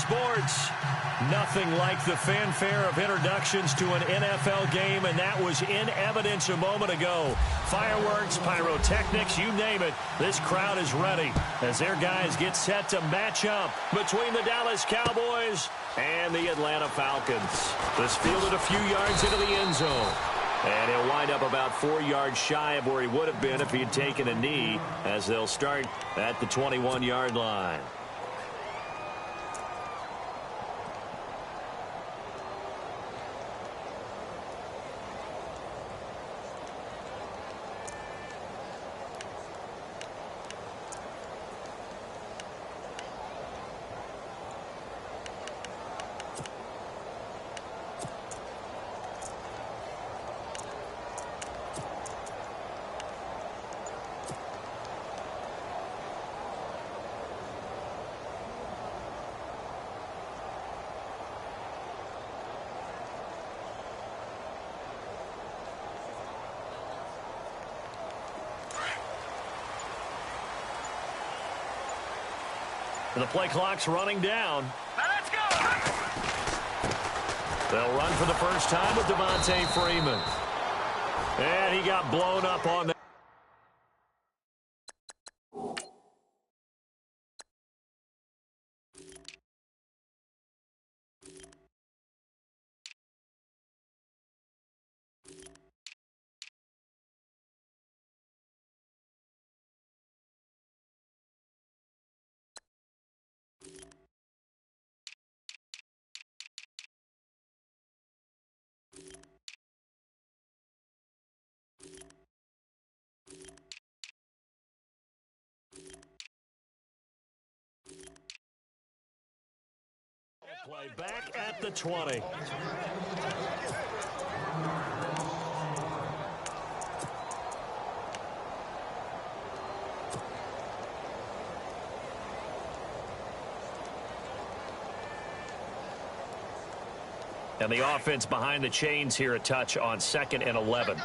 sports. Nothing like the fanfare of introductions to an NFL game, and that was in evidence a moment ago. Fireworks, pyrotechnics, you name it. This crowd is ready as their guys get set to match up between the Dallas Cowboys and the Atlanta Falcons. This fielded a few yards into the end zone. And he'll wind up about 4 yards shy of where he would have been if he had taken a knee, as they'll start at the 21-yard line. And the play clock's running down. Now let's go. They'll run for the first time with Devontae Freeman. And he got blown up on that. Play back at the 20. And the offense behind the chains here a touch on 2nd and 11. Here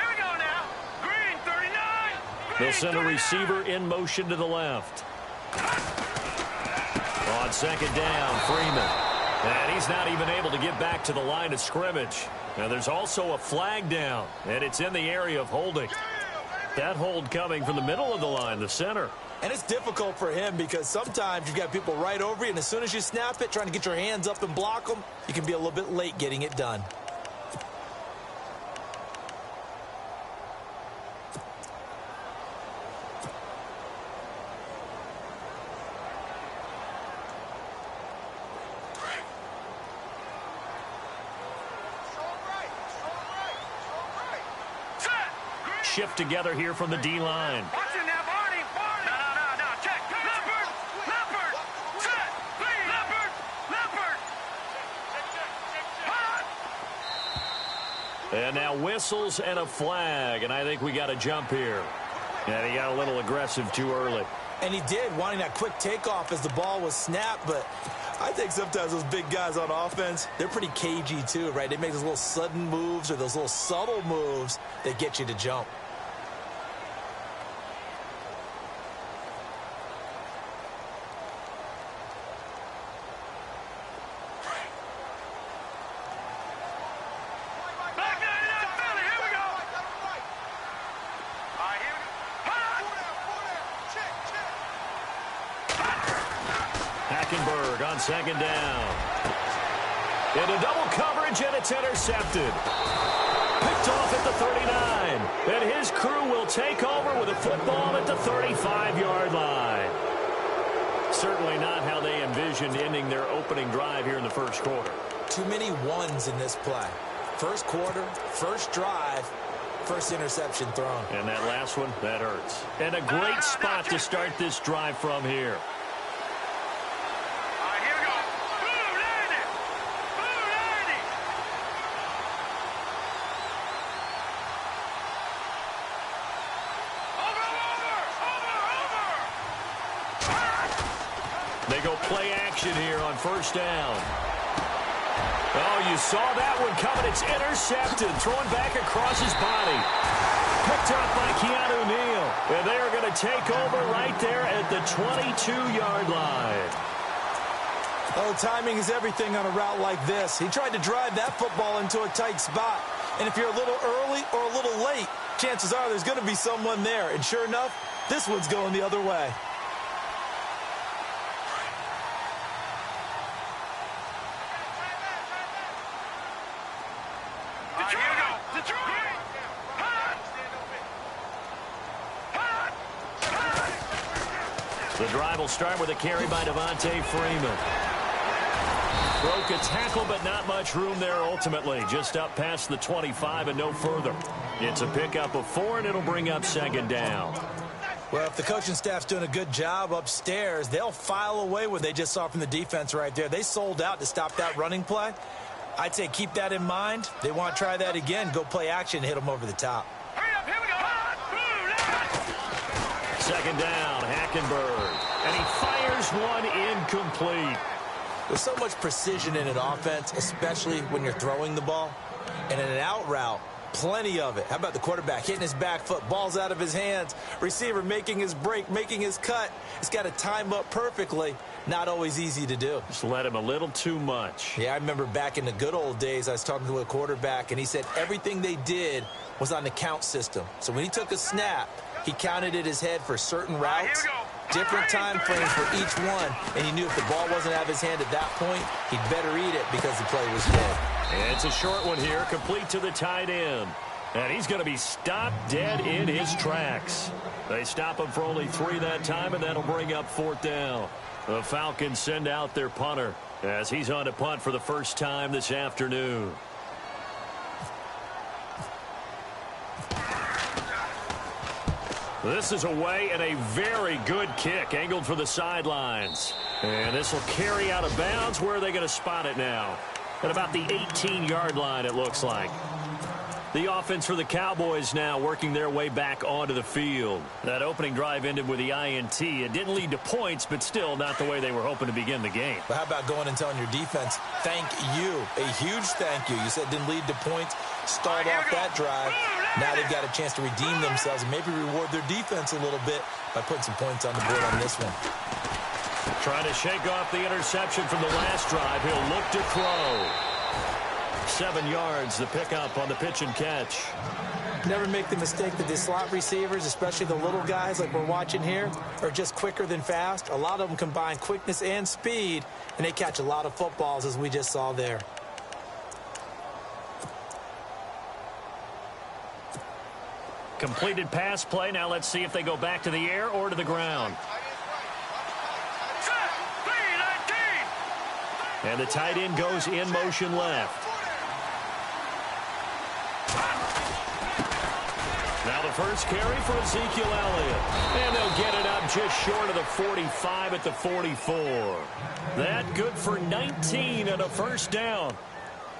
we go now. Green 39. They'll send a receiver in motion to the left. On 2nd down, Freeman. And he's not even able to get back to the line of scrimmage. Now there's also a flag down, and it's in the area of holding. That hold coming from the middle of the line, the center. And it's difficult for him because sometimes you've got people right over you, and as soon as you snap it, trying to get your hands up and block them, you can be a little bit late getting it done. Shift together here from the D-line. Watch it now, Barney. No. Check. Leopard. Set. Please. Leopard. And now whistles and a flag, and I think we got a jump here. And he got a little aggressive too early. And he did, wanting that quick takeoff as the ball was snapped, but I think sometimes those big guys on offense, they're pretty cagey too, right? They make those little sudden moves or those little subtle moves that get you to jump. On 2nd down. Into double coverage, and it's intercepted. Picked off at the 39. And his crew will take over with a football at the 35-yard line. Certainly not how they envisioned ending their opening drive here in the first quarter. Too many ones in this play. First quarter, first drive, first interception thrown. And that last one, that hurts. And a great spot to start this drive from here. They go play action here on first down. Oh, you saw that one coming. It's intercepted. Thrown back across his body. Picked up by Keanu Neal. And they are going to take over right there at the 22-yard line. Oh, timing is everything on a route like this. He tried to drive that football into a tight spot. And if you're a little early or a little late, chances are there's going to be someone there. And sure enough, this one's going the other way. The drive will start with a carry by Devontae Freeman. Broke a tackle, but not much room there ultimately. Just up past the 25 and no further. It's a pickup of 4, and it'll bring up second down. Well, if the coaching staff's doing a good job upstairs, they'll file away what they just saw from the defense right there. They sold out to stop that running play. I'd say keep that in mind. They want to try that again. Go play action, hit them over the top. Second down, Hackenberg. And he fires one incomplete. There's so much precision in an offense, especially when you're throwing the ball. And in an out route, plenty of it. How about the quarterback hitting his back foot, ball's out of his hands, receiver making his break, making his cut. He's got to time up perfectly. Not always easy to do. Just let him a little too much. Yeah, I remember back in the good old days, I was talking to a quarterback, and he said everything they did was on the count system. So when he took a snap, he counted in his head for certain routes, different time frames for each one, and he knew if the ball wasn't out of his hand at that point, he'd better eat it because the play was dead. And it's a short one here, complete to the tight end. And he's going to be stopped dead in his tracks. They stop him for only 3 that time, and that'll bring up 4th down. The Falcons send out their punter as he's on to punt for the first time this afternoon. This is away and a very good kick angled for the sidelines. And this will carry out of bounds. Where are they going to spot it now? At about the 18-yard line, it looks like. The offense for the Cowboys now working their way back onto the field. That opening drive ended with the INT. It didn't lead to points, but still not the way they were hoping to begin the game. But how about going and telling your defense, thank you, a huge thank you. You said it didn't lead to points, start off that drive. Now they've got a chance to redeem themselves and maybe reward their defense a little bit by putting some points on the board on this one. Trying to shake off the interception from the last drive. He'll look to throw. 7 yards, the pickup on the pitch and catch. Never make the mistake that the slot receivers, especially the little guys like we're watching here, are just quicker than fast. A lot of them combine quickness and speed, and they catch a lot of footballs, as we just saw there. Completed pass play. Now let's see if they go back to the air or to the ground. And the tight end goes in motion left. Now the first carry for Ezekiel Elliott. And they'll get it up just short of the 45 at the 44. That good for 19 and a first down.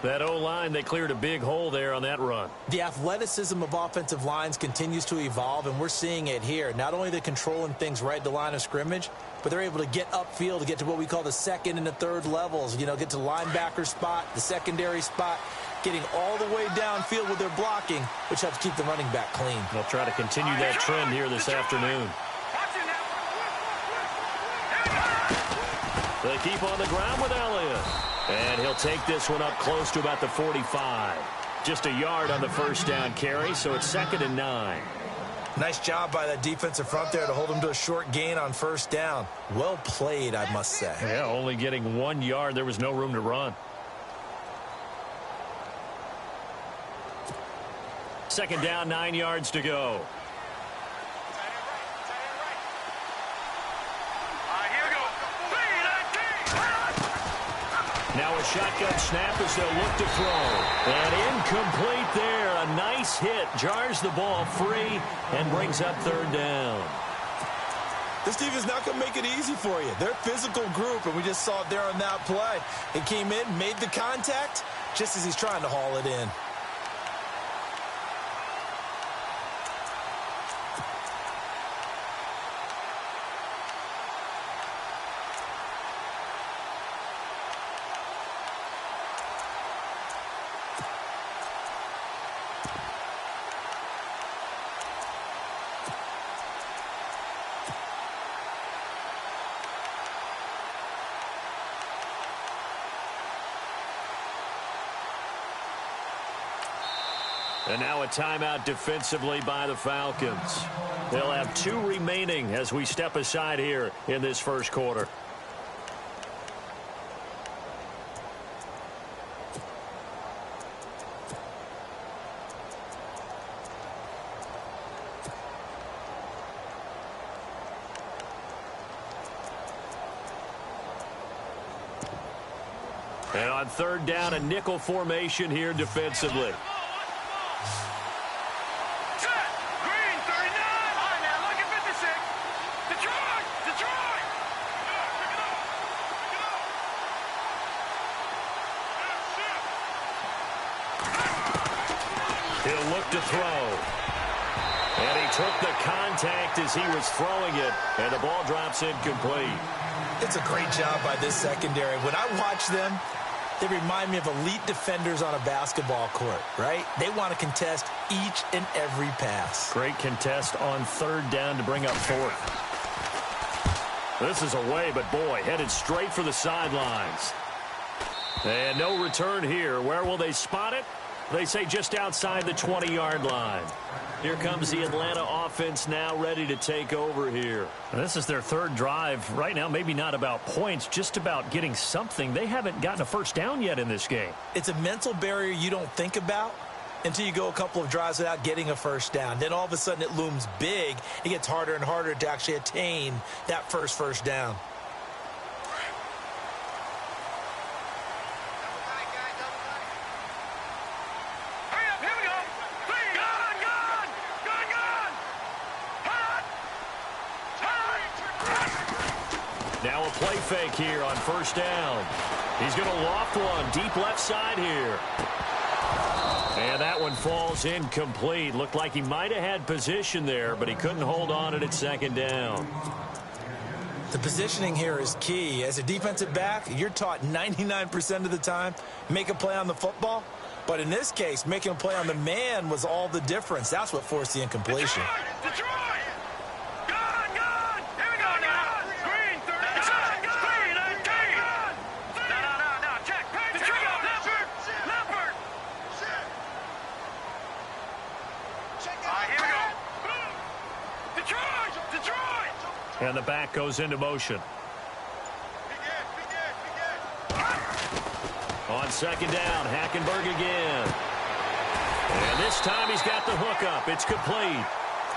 That O-line, they cleared a big hole there on that run. The athleticism of offensive lines continues to evolve, and we're seeing it here. Not only are they controlling things right at the line of scrimmage, but they're able to get upfield to get to what we call the second and the third levels. You know, get to the linebacker spot, the secondary spot, getting all the way downfield with their blocking, which helps keep the running back clean. They'll try to continue that trend here this afternoon. They keep on the ground with Elliott. And he'll take this one up close to about the 45. Just a yard on the first down carry, so it's 2nd and 9. Nice job by that defensive front there to hold him to a short gain on first down. Well played, I must say. Yeah, only getting 1 yard. There was no room to run. 2nd down, 9 yards to go. Now a shotgun snap as they'll look to throw. And incomplete there. A nice hit. Jars the ball free and brings up 3rd down. This defense is not going to make it easy for you. They're a physical group, and we just saw it there on that play. It came in, made the contact, just as he's trying to haul it in. And now a timeout defensively by the Falcons. They'll have 2 remaining as we step aside here in this first quarter. And on third down, a nickel formation here defensively. He'll look to throw. And he took the contact as he was throwing it, and the ball drops incomplete. It's a great job by this secondary. When I watch them, they remind me of elite defenders on a basketball court, right? They want to contest each and every pass. Great contest on third down to bring up fourth. This is away, but boy, headed straight for the sidelines. And no return here. Where will they spot it? They say just outside the 20-yard line. Here comes the Atlanta offense now ready to take over here. This is their third drive. Right now, maybe not about points, just about getting something. They haven't gotten a first down yet in this game. It's a mental barrier you don't think about until you go a couple of drives without getting a first down. Then all of a sudden it looms big. It gets harder and harder to actually attain that first down. Now a play fake here on first down. He's going to loft one deep left side here. And that one falls incomplete. Looked like he might have had position there, but he couldn't hold on it at second down. The positioning here is key. As a defensive back, you're taught 99% of the time, make a play on the football. But in this case, making a play on the man was all the difference. That's what forced the incompletion. Detroit! Gone! Here we go now! Green, 30. Green, 19! No, check. Detroit! Leopard! All right, here we go. Detroit! And the back goes into motion. On second down, Hackenberg again. And this time he's got the hookup. It's complete.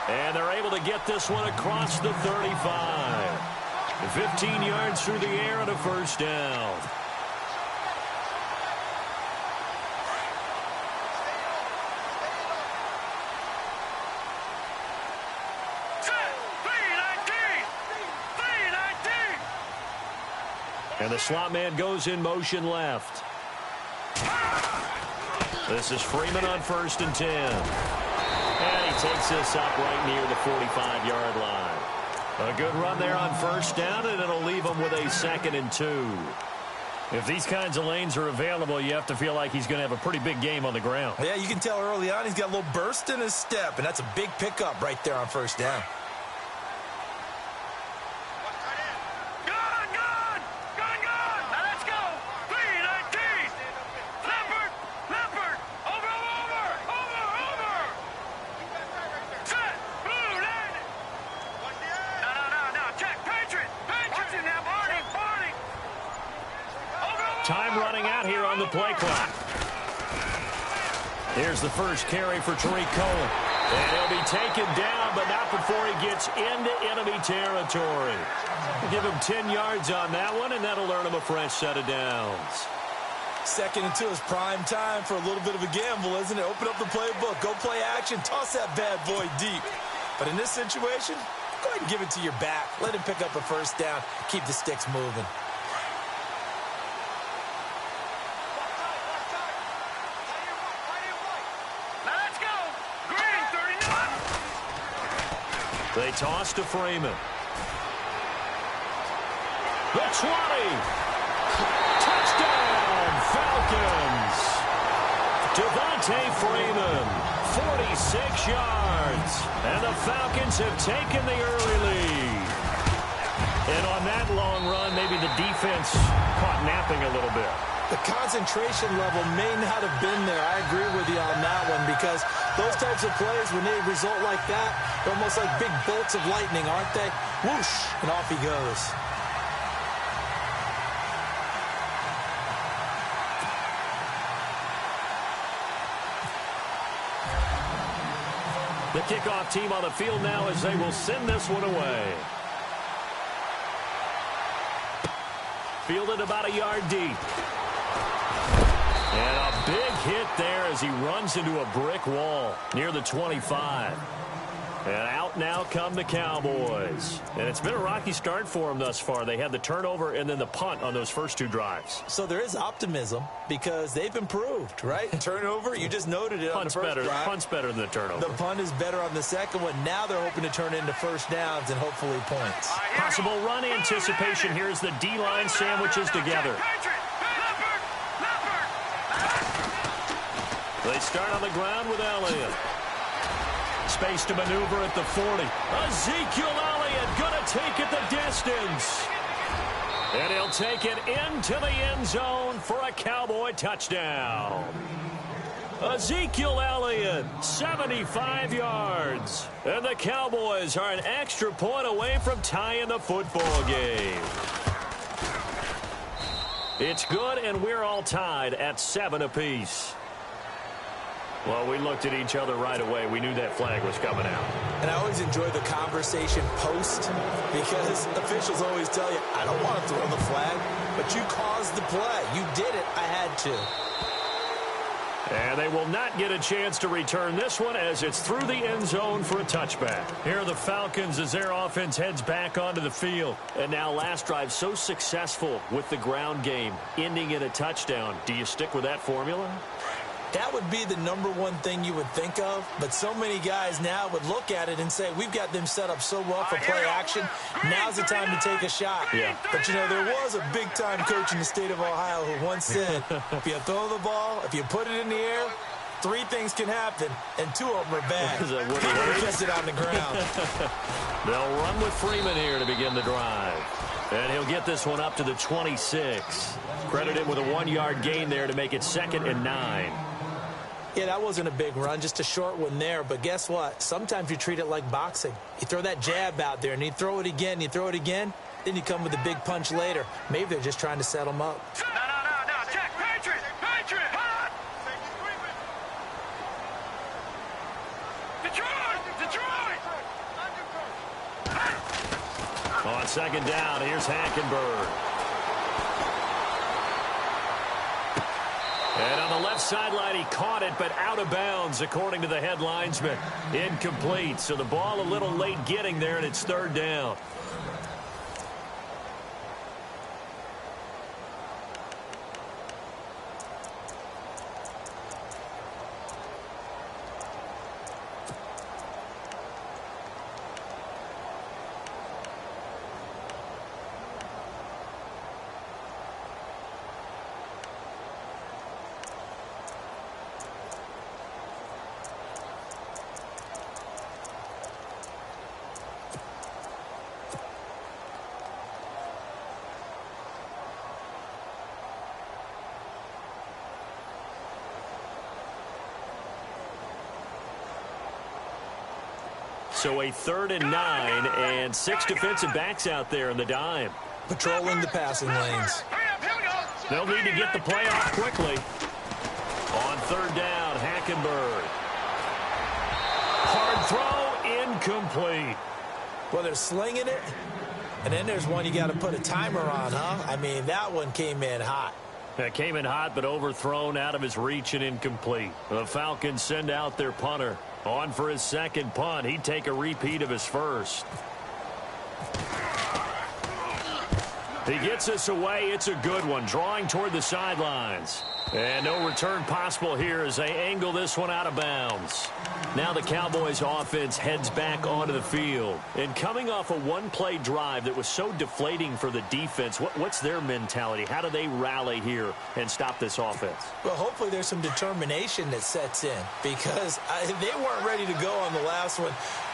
And they're able to get this one across the 35. 15 yards through the air and a first down. And the slot man goes in motion left. This is Freeman on 1st and 10. And he takes this up right near the 45-yard line. A good run there on first down, and it'll leave him with a 2nd and 2. If these kinds of lanes are available, you have to feel like he's going to have a pretty big game on the ground. Yeah, you can tell early on he's got a little burst in his step, and that's a big pickup right there on first down. Time running out here on the play clock. Here's the first carry for Tariq Cohen. And he'll be taken down, but not before he gets into enemy territory. Give him 10 yards on that one, and that'll earn him a fresh set of downs. 2nd and 2 is prime time for a little bit of a gamble, isn't it? Open up the playbook, go play action, toss that bad boy deep. But in this situation, go ahead and give it to your back. Let him pick up a first down, keep the sticks moving. They toss to Freeman. The 20. Touchdown, Falcons. Devontae Freeman, 46 yards. And the Falcons have taken the early lead. And on that long run, maybe the defense caught napping a little bit. The concentration level may not have been there. I agree with you on that one because those types of plays, when they result like that, they're almost like big bolts of lightning, aren't they? Whoosh, and off he goes. The kickoff team on the field now as they will send this one away. Fielded about a yard deep. And a big hit there as he runs into a brick wall near the 25. And out now come the Cowboys. And it's been a rocky start for them thus far. They had the turnover and then the punt on those first two drives. So there is optimism because they've improved, right? Turnover, you just noted it on the first drive. Punt's better than the turnover. The punt is better on the second one. Now they're hoping to turn it into first downs and hopefully points. Possible run anticipation. Here's the D-line sandwiches together. They start on the ground with Elliott. Space to maneuver at the 40. Ezekiel Elliott going to take it the distance. And he'll take it into the end zone for a Cowboy touchdown. Ezekiel Elliott, 75 yards. And the Cowboys are an extra point away from tying the football game. It's good, and we're all tied at 7 apiece. Well, we looked at each other right away. We knew that flag was coming out. And I always enjoy the conversation post because officials always tell you, I don't want to throw the flag, but you caused the play. You did it. I had to. And they will not get a chance to return this one as it's through the end zone for a touchback. Here are the Falcons as their offense heads back onto the field. And now last drive so successful with the ground game, ending in a touchdown. Do you stick with that formula? That would be the number one thing you would think of, but so many guys now would look at it and say, we've got them set up so well for play action. Now's the time to take a shot. Yeah. But, you know, there was a big-time coach in the state of Ohio who once said, if you throw the ball, if you put it in the air, 3 things can happen, and 2 of them are bad. Just it on the ground. They'll run with Freeman here to begin the drive. And he'll get this one up to the 26. Credit him with a 1-yard gain there to make it 2nd and 9. Yeah, that wasn't a big run, just a short one there. But guess what? Sometimes you treat it like boxing. You throw that jab out there, and you throw it again, you throw it again, then you come with a big punch later. Maybe they're just trying to set them up. No. Check. Patriot. Hot. Detroit. On 2nd down, here's Hackenberg. And on the left sideline, he caught it, but out of bounds, according to the head linesman. Incomplete, so the ball a little late getting there, and it's 3rd down. So a 3rd and 9 and 6 defensive backs out there in the dime. Patrolling the passing lanes. They'll need to get the play off quickly. On 3rd down, Hackenberg. Hard throw, incomplete. Well, they're slinging it, and then there's one you got to put a timer on, huh? I mean, that one came in hot. That came in hot, but overthrown, out of his reach and incomplete. The Falcons send out their punter. On for his 2nd punt. He'd take a repeat of his first. He gets us away. It's a good one. Drawing toward the sidelines. And no return possible here as they angle this one out of bounds. Now the Cowboys offense heads back onto the field. And coming off a 1-play drive that was so deflating for the defense, what's their mentality? How do they rally here and stop this offense? Well, hopefully there's some determination that sets in because they weren't ready to go on the last one.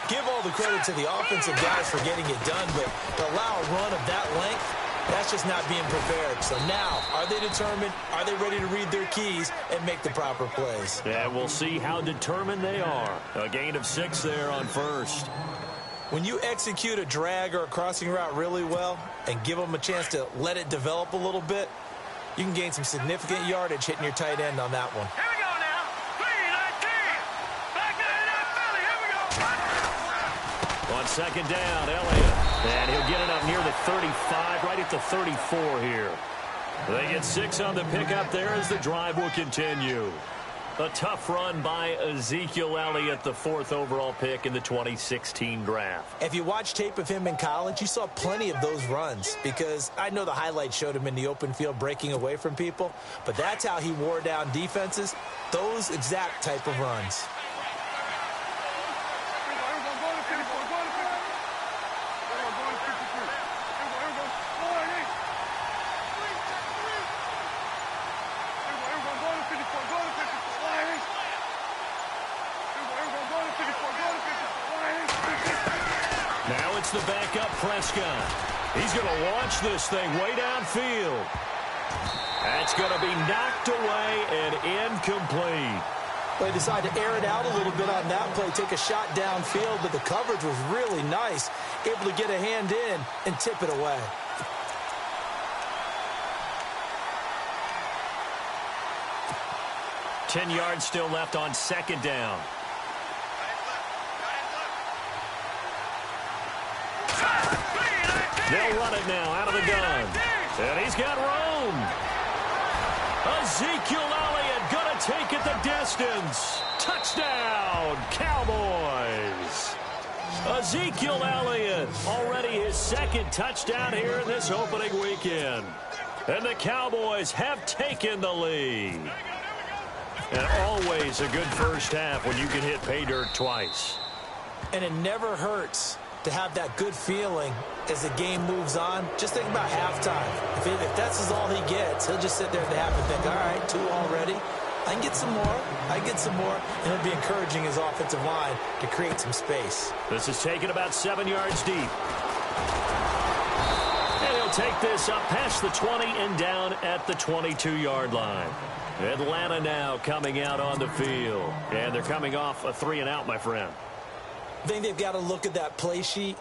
Give all the credit to the offensive guys for getting it done, but to allow a run of that length, That's just not being prepared. So now, are they determined? Are they ready to read their keys and make the proper plays? And we'll see how determined they are. A gain of 6 there on first. When you execute a drag or a crossing route really well and give them a chance to let it develop a little bit, you can gain some significant yardage hitting your tight end on that one. Here we go now. 3-19. Back to that Philly. Here we go. On second down, Elliott. And he'll get it up near the 35, right at the 34 here. They get 6 on the pickup there as the drive will continue. A tough run by Ezekiel Elliott, the 4th overall pick in the 2016 draft. If you watch tape of him in college, you saw plenty of those runs because I know the highlights showed him in the open field breaking away from people, but that's how he wore down defenses, those exact type of runs. Now it's the backup Prescott. He's going to launch this thing way downfield. That's going to be knocked away and incomplete. Well, they decided to air it out a little bit on that play, take a shot downfield, but the coverage was really nice, able to get a hand in and tip it away. Ten yards still left on second down. They'll run it now out of the gun. And he's got room. Ezekiel Elliott going to take it the distance. Touchdown, Cowboys. Ezekiel Elliott, already his 2nd touchdown here in this opening weekend. And the Cowboys have taken the lead. And always a good first half when you can hit pay dirt twice. And it never hurts to have that good feeling as the game moves on. Just think about halftime. If that's all he gets, he'll just sit there at the half and think, all right, 2 already. I can get some more. I can get some more. And he'll be encouraging his offensive line to create some space. This is taken about 7 yards deep. And he'll take this up past the 20 and down at the 22-yard line. Atlanta now coming out on the field. And they're coming off a 3-and-out, my friend. I think they've got to look at that play sheet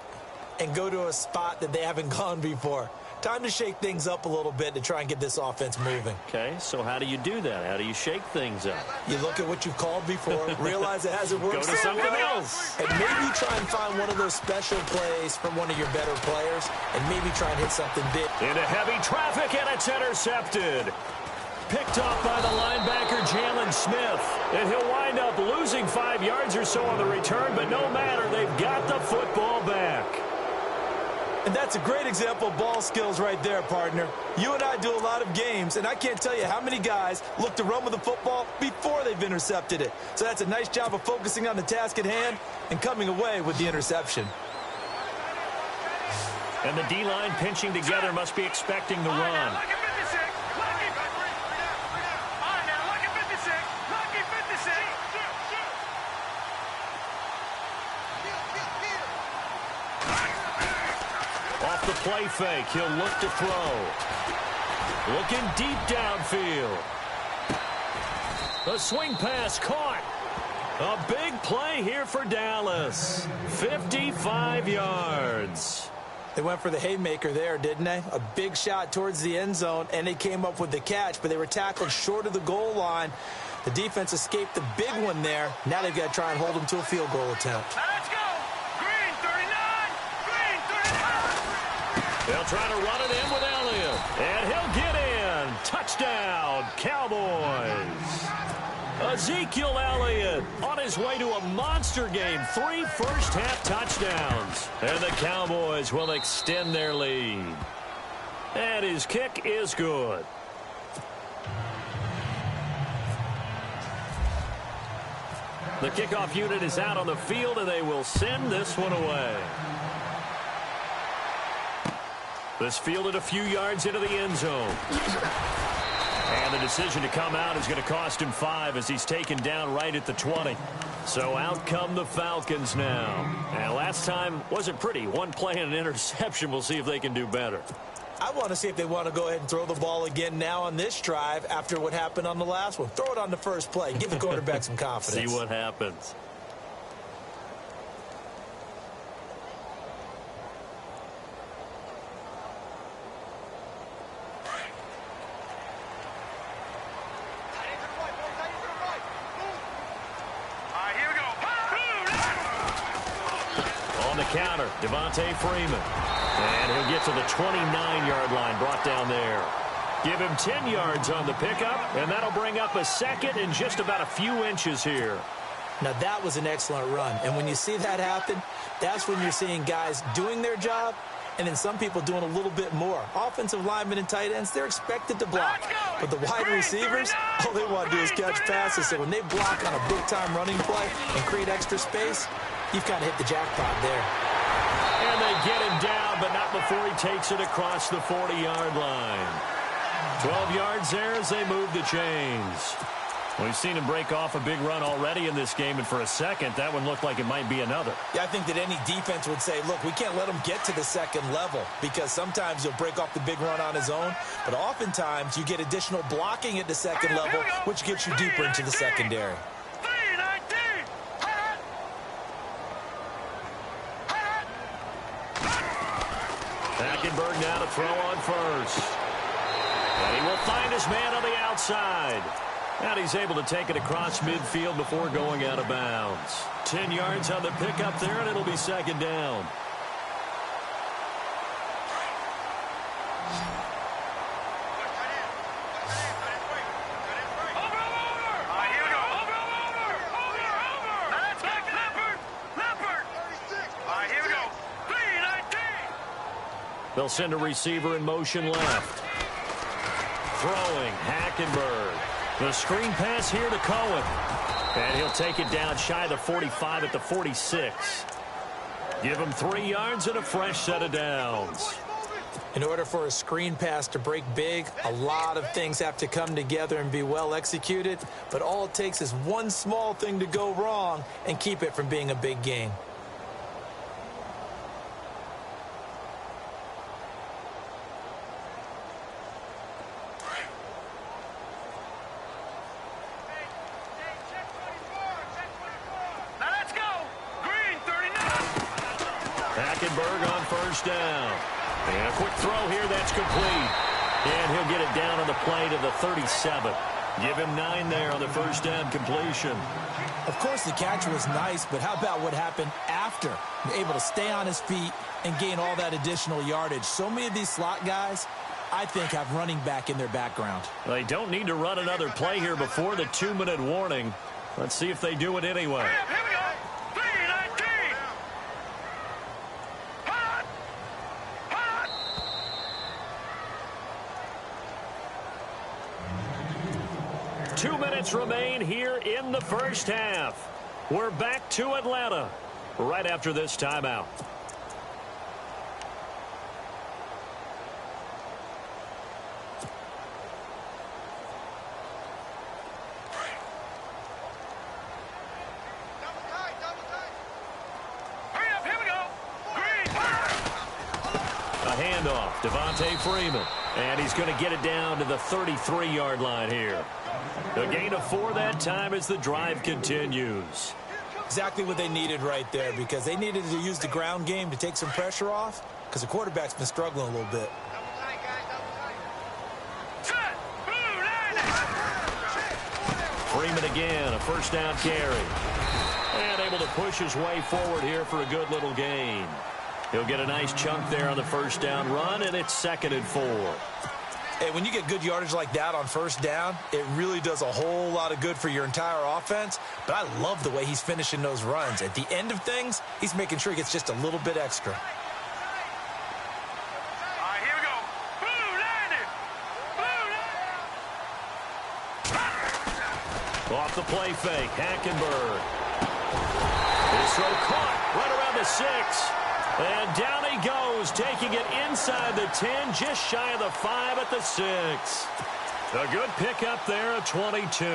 and go to a spot that they haven't gone before. Time to shake things up a little bit to try and get this offense moving. Okay, so how do you do that? How do you shake things up? You look at what you've called before, realize it hasn't worked. Go to something else. And maybe try and find one of those special plays from one of your better players and maybe try and hit something big. Into heavy traffic, and it's intercepted. Picked off by the linebacker, Jalen Smith. And he'll wind up losing 5 yards or so on the return, but no matter, they've got the football back. And that's a great example of ball skills right there, partner. You and I do a lot of games, and I can't tell you how many guys look to run with the football before they've intercepted it. So that's a nice job of focusing on the task at hand and coming away with the interception. And the D-line pinching together must be expecting the run. Off the play fake, he'll look to throw. Looking deep downfield. A swing pass caught. A big play here for Dallas. 55 yards. They went for the haymaker there, didn't they? A big shot towards the end zone, and they came up with the catch, but they were tackled short of the goal line. The defense escaped the big one there. Now they've got to try and hold them to a field goal attempt. Let's go. Green 39. Green 39. They'll try to run it in with Elliott. And he'll get in. Touchdown, Cowboys. Ezekiel Elliott on his way to a monster game. 3 first-half touchdowns. And the Cowboys will extend their lead. And his kick is good. The kickoff unit is out on the field, and they will send this one away. This fielded a few yards into the end zone. And the decision to come out is going to cost him 5 as he's taken down right at the 20. So out come the Falcons now. And last time wasn't pretty. One play and an interception. We'll see if they can do better. I want to see if they want to go ahead and throw the ball again now on this drive after what happened on the last one. Throw it on the first play. Give the quarterback some confidence. See what happens. Counter, Devontae Freeman. And he'll get to the 29-yard line, brought down there. Give him 10 yards on the pickup, and that'll bring up a second in just about a few inches here. Now, that was an excellent run. And when you see that happen, that's when you're seeing guys doing their job and then some people doing a little bit more. Offensive linemen and tight ends, they're expected to block. But the wide receivers, all they want to do is catch passes. So when they block on a big-time running play and create extra space, you've kind of hit the jackpot there. And they get him down, but not before he takes it across the 40-yard line. 12 yards there as they move the chains. We've seen him break off a big run already in this game, and for a second, that one looked like it might be another. Yeah, I think that any defense would say, look, we can't let him get to the second level because sometimes he'll break off the big run on his own, but oftentimes you get additional blocking at the second level, which gets you deeper into the secondary. Hackenberg now to throw on first. And he will find his man on the outside. And he's able to take it across midfield before going out of bounds. 10 yards on the pickup there, and it'll be second down. They'll send a receiver in motion left. Throwing, Hackenberg. The screen pass here to Cohen. And he'll take it down shy of the 45 at the 46. Give him 3 yards and a fresh set of downs. In order for a screen pass to break big, a lot of things have to come together and be well executed. But all it takes is one small thing to go wrong and keep it from being a big game. Hackenberg on first down. And a quick throw here, that's complete. And he'll get it down on the play to the 37. Give him 9 there on the first down completion. Of course, the catch was nice, but how about what happened after? Able to stay on his feet and gain all that additional yardage. So many of these slot guys, I think, have running back in their background. They don't need to run another play here before the 2-minute warning. Let's see if they do it anyway. 2 minutes remain here in the first half. We're back to Atlanta right after this timeout. A handoff, Devontae Freeman. And he's going to get it down to the 33-yard line here. A gain of 4 that time as the drive continues. Exactly what they needed right there, because they needed to use the ground game to take some pressure off, because the quarterback's been struggling a little bit. Freeman again, a first down carry. And able to push his way forward here for a good little gain. He'll get a nice chunk there on the first down run, and it's 2nd and 4. Hey, when you get good yardage like that on first down, it really does a whole lot of good for your entire offense. But I love the way he's finishing those runs. At the end of things, he's making sure he gets just a little bit extra. All right, here we go. Blue, Off the play fake, Hackenberg. His throw caught right around the 6. And down he goes, taking it inside the 10, just shy of the 5 at the 6. A good pickup there at 22.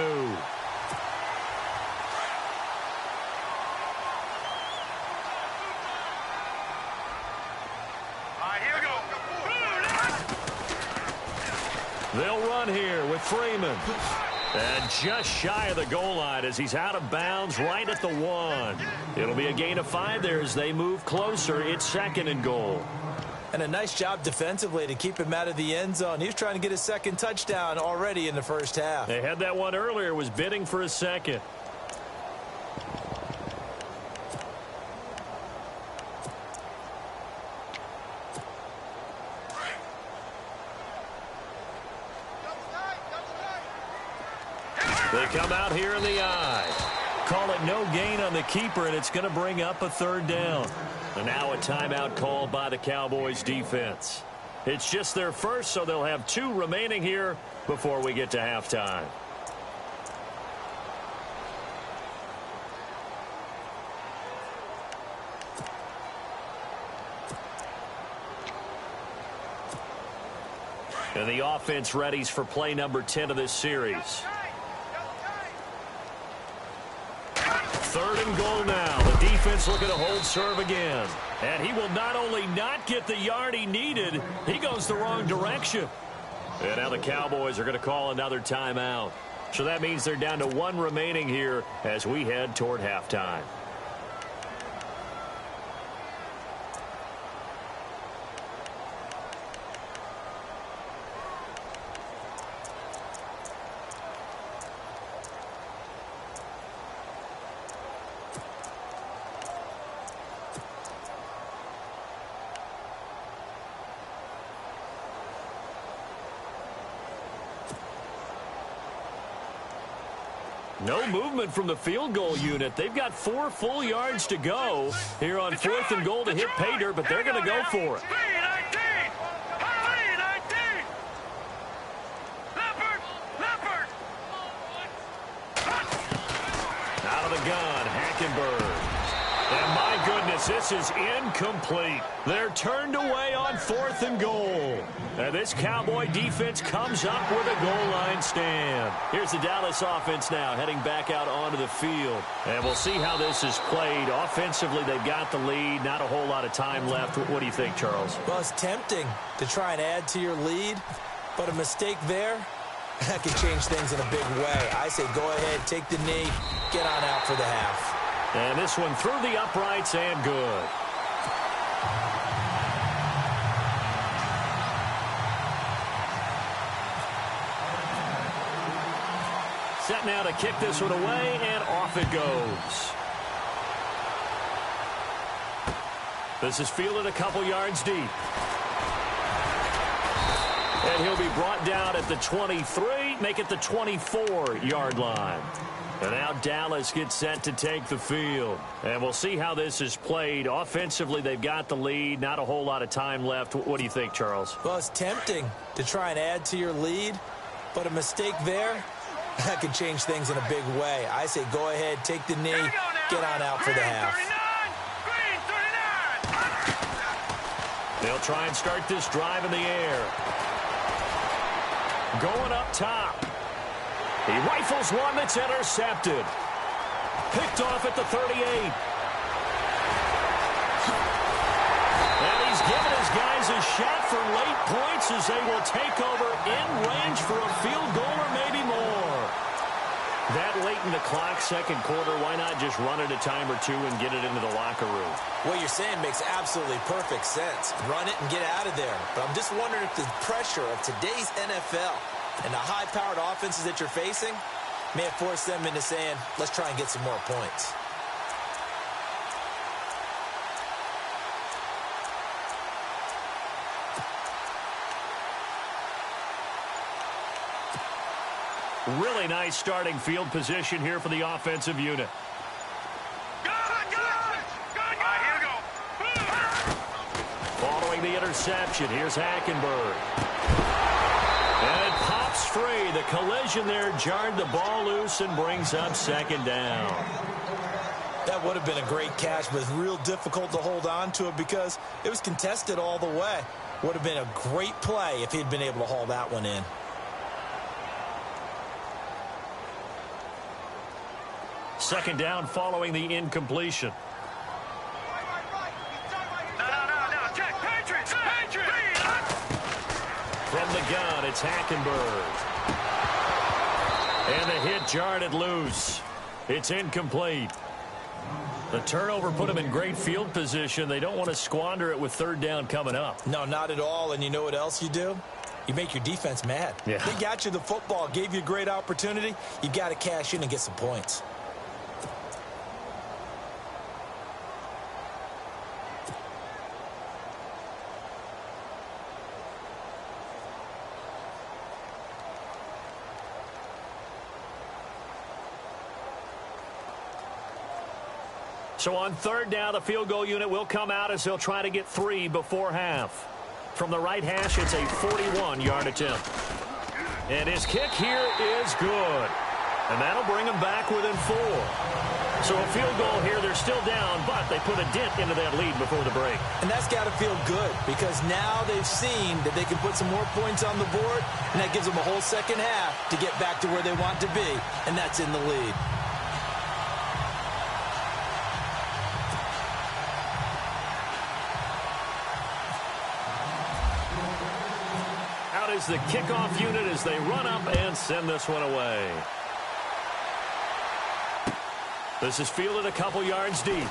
All right, here we go. They'll run here with Freeman. And just shy of the goal line as he's out of bounds right at the 1. It'll be a gain of 5 there as they move closer. It's 2nd and goal. And a nice job defensively to keep him out of the end zone. He was trying to get his 2nd touchdown already in the first half. They had that one earlier, was bidding for a 2nd. They come out here in the eye. Call it no gain on the keeper, and it's going to bring up a 3rd down. And now a timeout called by the Cowboys defense. It's just their first, so they'll have 2 remaining here before we get to halftime. And the offense readies for play number 10 of this series. 3rd and goal now. The defense looking to hold serve again. And he will not only not get the yard he needed, he goes the wrong direction. And now the Cowboys are going to call another timeout. So that means they're down to 1 remaining here as we head toward halftime. No movement from the field goal unit. They've got 4 full yards to go here on 4th and goal to hit pay dirt, but they're going to go for it. Out of the gun, Hackenberg. And my goodness, this is incomplete. They're turned away on 4th and goal. And this Cowboy defense comes up with a goal line stand. Here's the Dallas offense now heading back out onto the field. And we'll see how this is played. Offensively, they've got the lead. Not a whole lot of time left. What do you think, Charles? Well, it's tempting to try and add to your lead, but a mistake there, that could change things in a big way. I say go ahead, take the knee, get on out for the half. And this one through the uprights and good. Set now to kick this one away, and off it goes. This is fielded a couple yards deep. And he'll be brought down at the 23, make it the 24-yard line. And now Dallas gets set to take the field. And we'll see how this is played. Offensively, they've got the lead. Not a whole lot of time left. What do you think, Charles? Well, it's tempting to try and add to your lead, but a mistake there, that could change things in a big way. I say go ahead, take the knee, get on out for the half. They'll try and start this drive in the air. Going up top. He rifles one that's intercepted. Picked off at the 38. And he's given his guys a shot for late points as they will take over in range for a field goal or maybe more. That late in the clock, 2nd quarter, why not just run it a time or 2 and get it into the locker room? What you're saying makes absolutely perfect sense. Run it and get out of there. But I'm just wondering if the pressure of today's NFL and the high-powered offenses that you're facing may have forced them into saying, let's try and get some more points. Really nice starting field position here for the offensive unit. Following the interception, here's Hackenberg. And it pops free. The collision there jarred the ball loose and brings up 2nd down. That would have been a great catch, but it's real difficult to hold on to it because it was contested all the way. Would have been a great play if he'd been able to haul that one in. Second down following the incompletion. From the gun, it's it's Hackenberg. And the hit jarred it loose. It's incomplete. The turnover put them in great field position. They don't want to squander it with third down coming up. No, not at all. And you know what else you do? You make your defense mad. Yeah. They got you the football, gave you a great opportunity. You got to cash in and get some points. So on third down, the field goal unit will come out as they'll try to get 3 before half. From the right hash, it's a 41-yard attempt. And his kick here is good. And that'll bring them back within 4. So a field goal here, they're still down, but they put a dent into that lead before the break. And that's got to feel good because now they've seen that they can put some more points on the board, and that gives them a whole second half to get back to where they want to be, and that's in the lead. Is the kickoff unit as they run up and send this one away. This is fielded a couple yards deep. And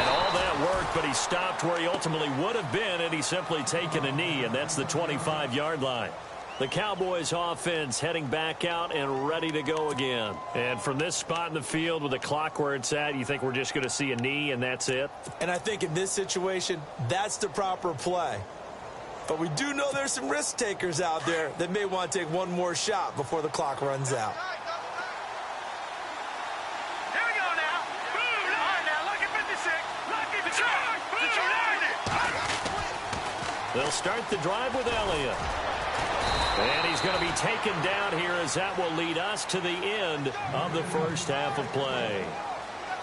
all that work, but he stopped where he ultimately would have been had he simply taken a knee, and that's the 25-yard line. The Cowboys offense heading back out and ready to go again. And from this spot in the field with the clock where it's at, you think we're just going to see a knee and that's it? And I think in this situation, that's the proper play. But we do know there's some risk takers out there that may want to take one more shot before the clock runs out. Here we go now. Boom. All right, now, lucky 56. Lucky 56. They'll start the drive with Elliott. And he's going to be taken down here as that will lead us to the end of the first half of play.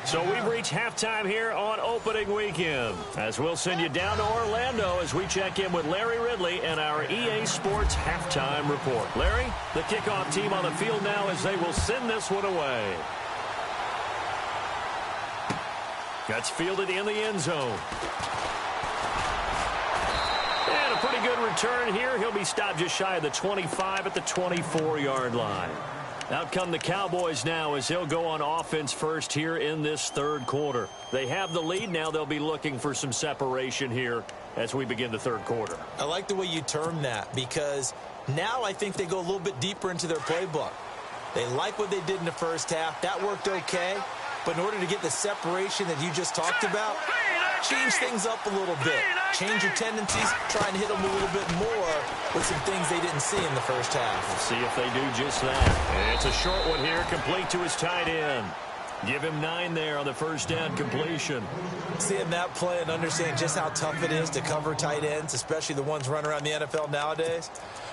So we've reached halftime here on opening weekend, as we'll send you down to Orlando as we check in with Larry Ridley and our EA Sports halftime report. Larry, the kickoff team on the field now as they will send this one away. That's fielded in the end zone. And a pretty good return here. He'll be stopped just shy of the 25 at the 24-yard line. Out come the Cowboys now as they'll go on offense first here in this third quarter. They have the lead. Now they'll be looking for some separation here as we begin the third quarter. I like the way you term that because now I think they go a little bit deeper into their playbook. They like what they did in the first half. That worked okay. But in order to get the separation that you just talked about, change things up a little bit. Change your tendencies, try and hit them a little bit more with some things they didn't see in the first half. Let's see if they do just that. And it's a short one here, complete to his tight end. Give him 9 there on the first down completion. Seeing that play and understanding just how tough it is to cover tight ends, especially the ones running around the NFL nowadays,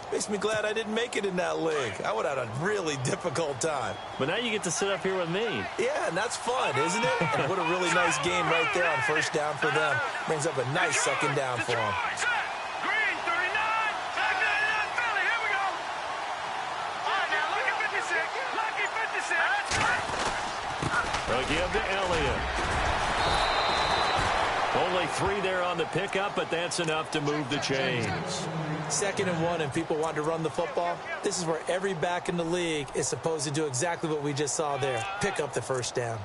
makes me glad I didn't make it in that league. I would have had a really difficult time. But now you get to sit up here with me. Yeah, and that's fun, isn't it? And what a really nice game right there on first down for them. Brings up a nice second down for them. Green, 39. Back 99, Philly. Here we go. All right, now, lucky 56. Lucky 56. They'll give to Elliott. Only 3 there on the pickup, but that's enough to move the chains. 2nd and 1 and people want to run the football. This is where every back in the league is supposed to do exactly what we just saw there. Pick up the first down.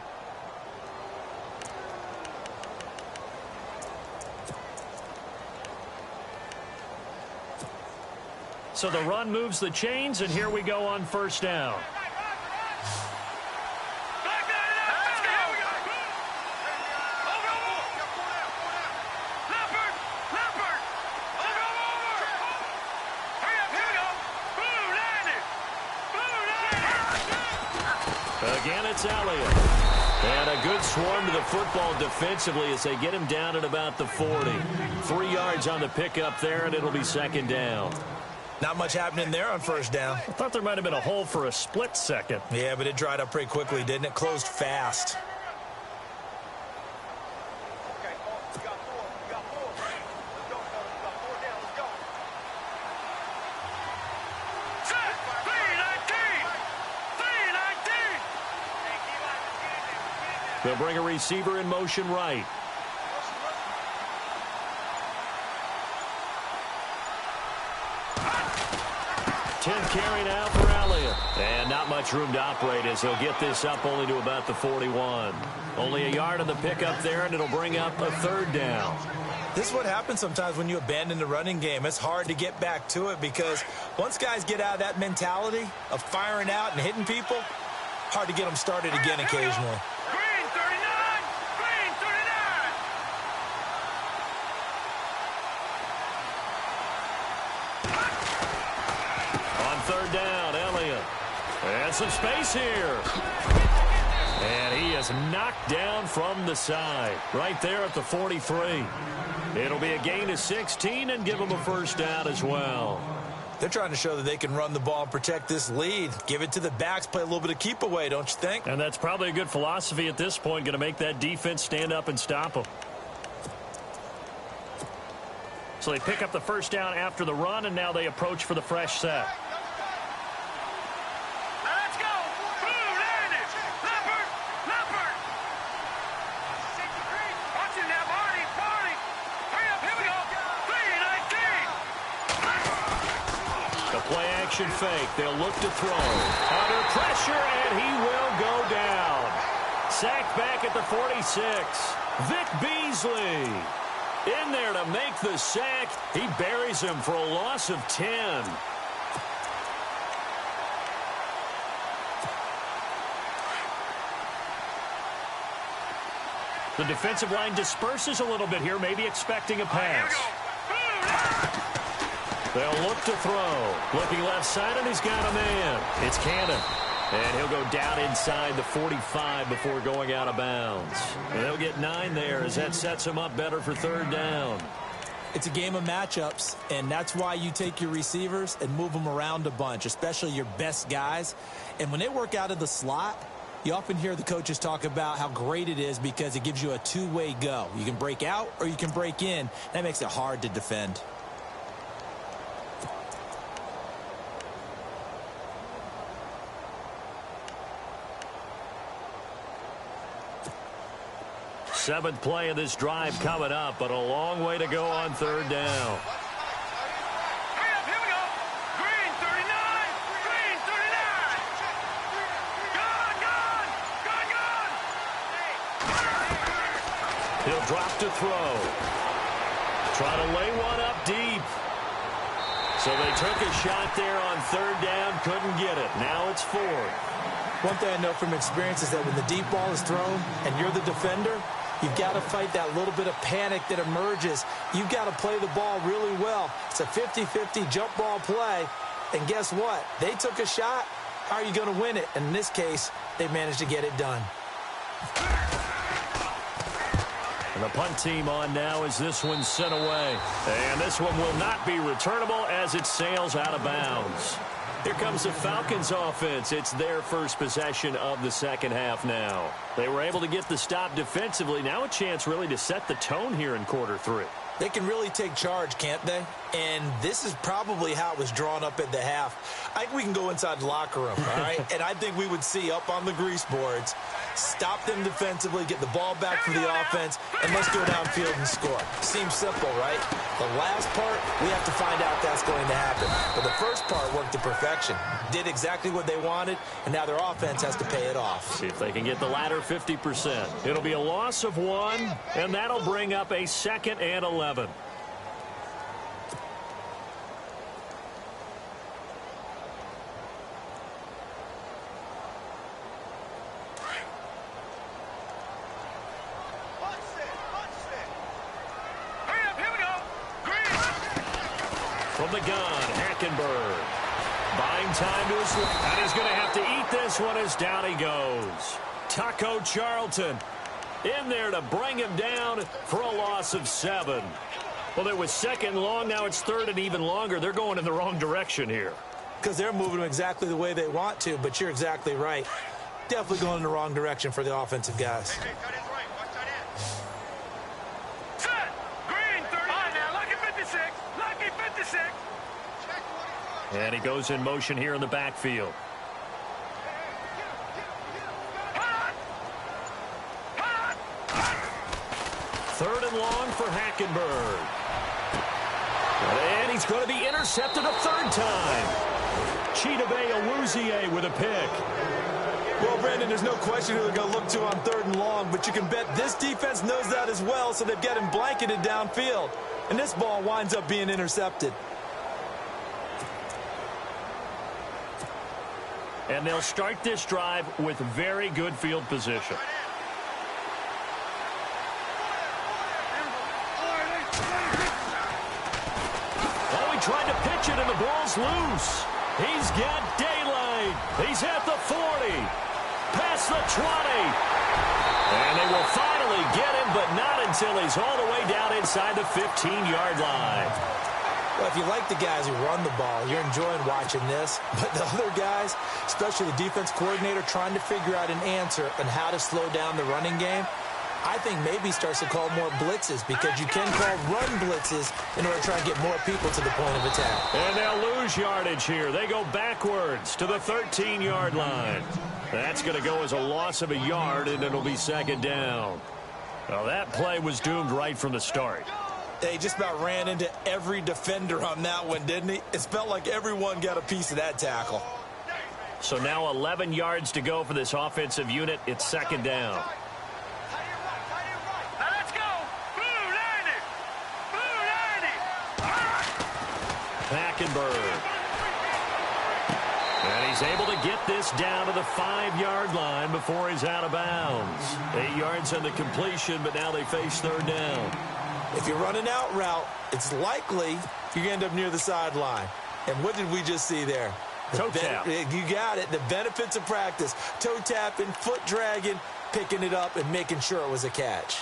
So the run moves the chains, and here we go on first down. Again, it's Elliott. And a good swarm to the football defensively as they get him down at about the 40. 3 yards on the pickup there, and it'll be second down. Not much happening there on first down. I thought there might have been a hole for a split second. Yeah, but it dried up pretty quickly, didn't it? Closed fast. They'll bring a receiver in motion right. 10th carry now for Elliott. And not much room to operate as he'll get this up only to about the 41. Only a yard on the pickup there, and it'll bring up a 3rd down. This is what happens sometimes when you abandon the running game. It's hard to get back to it because once guys get out of that mentality of firing out and hitting people, hard to get them started again occasionally. Green 39! Green 39! On 3rd down, Elliott. And some space here. And he is knocked down from the side. Right there at the 43. It'll be a gain of 16 and give him a 1st down as well. They're trying to show that they can run the ball and protect this lead. Give it to the backs, play a little bit of keep away, don't you think? And that's probably a good philosophy at this point. Going to make that defense stand up and stop them. So they pick up the 1st down after the run, and now they approach for the fresh set. Let's go! Blue, Landis! Leopard! Leopard! Watching now, Marty! Marty! Hurry up, here we go! 3-19! The play action fake. They'll look to throw. Under pressure, and he will go down. Sacked back at the 46. Vic Beasley in there to make the sack. He buries him for a loss of 10. The defensive line disperses a little bit here, maybe expecting a pass. They'll look to throw. Looking left side, and he's got a man. It's Cannon. And he'll go down inside the 45 before going out of bounds. And they'll get 9 there as that sets him up better for 3rd down. It's a game of matchups, and that's why you take your receivers and move them around a bunch, especially your best guys. And when they work out of the slot, you often hear the coaches talk about how great it is because it gives you a two-way go. You can break out or you can break in. That makes it hard to defend. Seventh play of this drive coming up, but a long way to go on 3rd down. Hurry up, here we go! Green 39! Green 39! Gone! Gone! Gone! Gone! He'll drop to throw. Try to lay one up deep. So they took a shot there on 3rd down, couldn't get it. Now it's 4th. One thing I know from experience is that when the deep ball is thrown and you're the defender, you've got to fight that little bit of panic that emerges. You've got to play the ball really well. It's a 50-50 jump ball play. And guess what? They took a shot. How are you going to win it? And in this case, they managed to get it done. And the punt team on now as this one's sent away. And this one will not be returnable as it sails out of bounds. Here comes the Falcons offense. It's their first possession of the 2nd half now. They were able to get the stop defensively. Now a chance really to set the tone here in quarter 3. They can really take charge, can't they? And this is probably how it was drawn up at the half. I think we can go inside the locker room, all right? And I think we would see up on the grease boards, stop them defensively, get the ball back for the offense, and let's go downfield and score. Seems simple, right? The last part, we have to find out if that's going to happen. But the first part worked to perfection. Did exactly what they wanted, and now their offense has to pay it off. See if they can get the latter 50%. It'll be a loss of 1, and that'll bring up a 2nd and 11. From the gun, Hackenberg. Buying time to his left. And he's going to have to eat this one as down he goes. Taco Charlton in there to bring him down for a loss of 7. Well, it was 2nd long. Now it's 3rd and even longer. They're going in the wrong direction here. Because they're moving them exactly the way they want to, but you're exactly right. Definitely going in the wrong direction for the offensive guys. And he goes in motion here in the backfield. Third and long for Hackenberg. And he's going to be intercepted a 3rd time. Chidobe Awuzie with a pick. Well, Brandon, there's no question who they're going to look to on 3rd and long, but you can bet this defense knows that as well, so they've got him blanketed downfield. And this ball winds up being intercepted. And they'll start this drive with very good field position. Oh, he tried to pitch it, and the ball's loose. He's got daylight. He's at the 40. Past the 20. And they will finally get him, but not until he's all the way down inside the 15-yard line. Well, if you like the guys who run the ball, you're enjoying watching this. But the other guys, especially the defense coordinator, trying to figure out an answer on how to slow down the running game, I think maybe starts to call more blitzes, because you can call run blitzes in order to try and get more people to the point of attack. And they'll lose yardage here. They go backwards to the 13-yard line. That's going to go as a loss of a yard, and it'll be 2nd down. Well, that play was doomed right from the start. He just about ran into every defender on that one, didn't he? It felt like everyone got a piece of that tackle. So now 11 yards to go for this offensive unit. It's 2nd down. Now let's go. Blue 90. Blue 90. Hackenberg. And he's able to get this down to the 5-yard line before he's out of bounds. 8 yards on the completion, but now they face 3rd down. If you're running out route, it's likely you're going to end up near the sideline. And what did we just see there? Toe tap. You got it. The benefits of practice. Toe tapping, foot dragging, picking it up, and making sure it was a catch.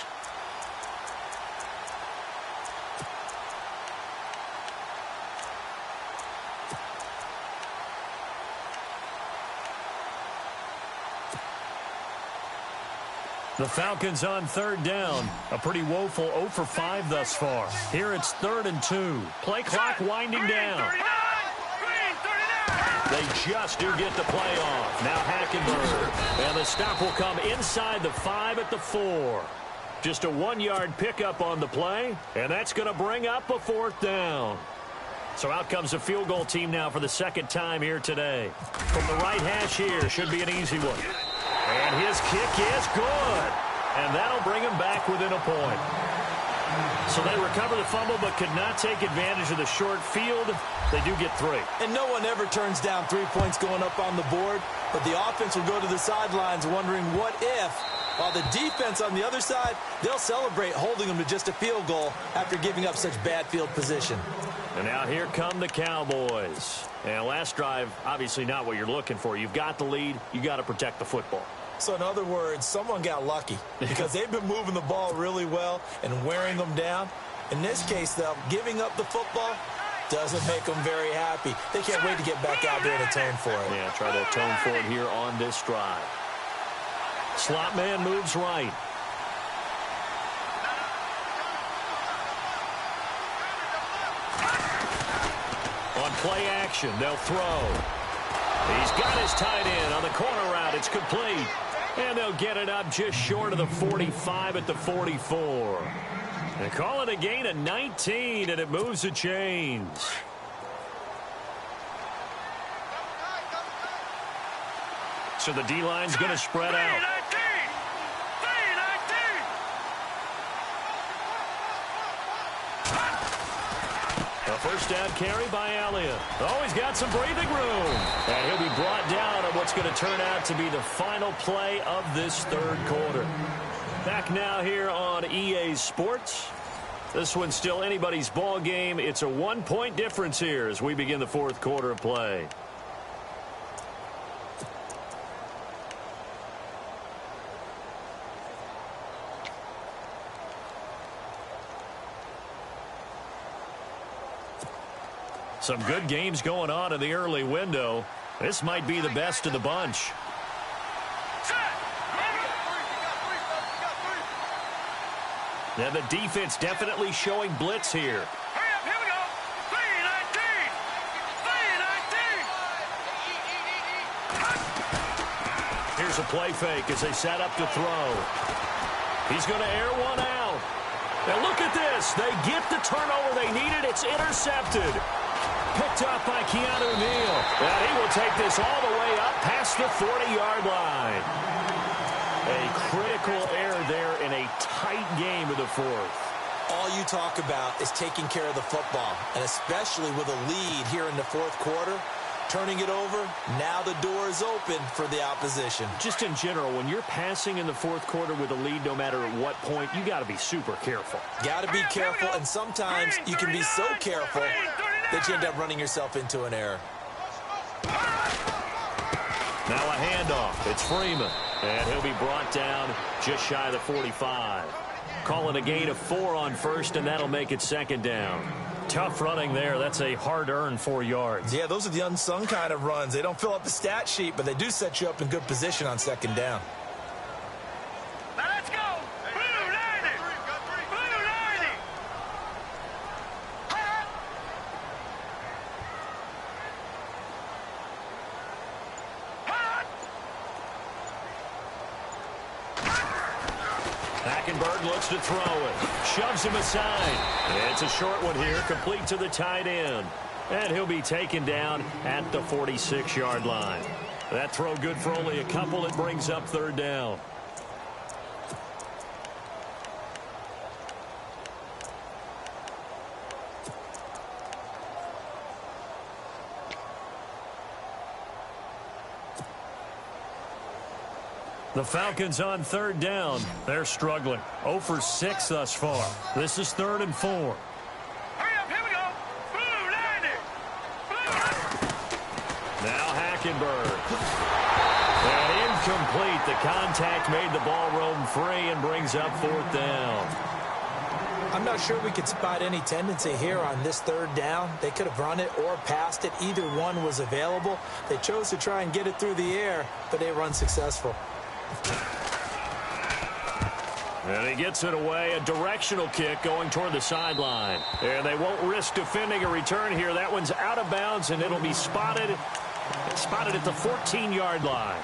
The Falcons on 3rd down. A pretty woeful 0 for 5 thus far. Here it's 3rd and 2. Play clock winding down. They just do get the play off. Now Hackenberg. And the stop will come inside the 5 at the 4. Just a 1-yard pickup on the play, and that's going to bring up a 4th down. So out comes the field goal team now for the 2nd time here today. From the right hash here, should be an easy one. And his kick is good. And that'll bring him back within a point. So they recover the fumble but could not take advantage of the short field. They do get 3. And no one ever turns down 3 points going up on the board, but the offense will go to the sidelines wondering what if. While the defense on the other side, they'll celebrate holding them to just a field goal after giving up such bad field position. And now here come the Cowboys. And last drive, obviously not what you're looking for. You've got the lead. You got to protect the football. So in other words, someone got lucky because they've been moving the ball really well and wearing them down. In this case, though, giving up the football doesn't make them very happy. They can't wait to get back out there and atone for it. Yeah, try to atone for it here on this drive. Slot man moves right. On play action, they'll throw. He's got his tight end on the corner route. It's complete. And they'll get it up just short of the 45 at the 44. They call it a gain of 19, and it moves the chains. So the D-line's going to spread out. A first down carry by Elliott. Oh, he's got some breathing room. And he'll be brought down on what's going to turn out to be the final play of this 3rd quarter. Back now here on EA Sports. This one's still anybody's ball game. It's a 1-point difference here as we begin the 4th quarter of play. Some good games going on in the early window. This might be the best of the bunch. Now the defense definitely showing blitz here. Hurry up, here we go. 3-19. Here's a play fake as they set up to throw. He's going to air one out. Now look at this. They get the turnover they needed. It's intercepted. Picked picked up by Keanu Neal. And he will take this all the way up past the 40-yard line. A critical error there in a tight game of the fourth. All you talk about is taking care of the football, and especially with a lead here in the fourth quarter. Turning it over, now the door is open for the opposition. Just in general, when you're passing in the fourth quarter with a lead, no matter at what point, you got to be super careful. Got to be careful, and sometimes you can be so careful that you end up running yourself into an error. Now a handoff. It's Freeman, and he'll be brought down just shy of the 45. Calling a gain of 4 on first, and that'll make it second down. Tough running there. That's a hard-earned 4 yards. Yeah, those are the unsung kind of runs. They don't fill up the stat sheet, but they do set you up in good position on second down. Now let's go. Blue 90. Blue 90. Hackenberg looks to throw it. Shoves him aside. It's a short one here, complete to the tight end. And he'll be taken down at the 46-yard line. That throw good for only a couple. It brings up third down. The Falcons on third down. They're struggling. 0 for 6 thus far. This is 3rd and 4. Hurry up, here we go. Blue 90. Now Hackenberg. And incomplete. The contact made the ball roam free and brings up 4th down. I'm not sure we could spot any tendency here on this third down. They could have run it or passed it. Either one was available. They chose to try and get it through the air, but they run successful. And he gets it away. A directional kick going toward the sideline. And they won't risk defending a return here. That one's out of bounds, and it'll be spotted at the 14-yard line.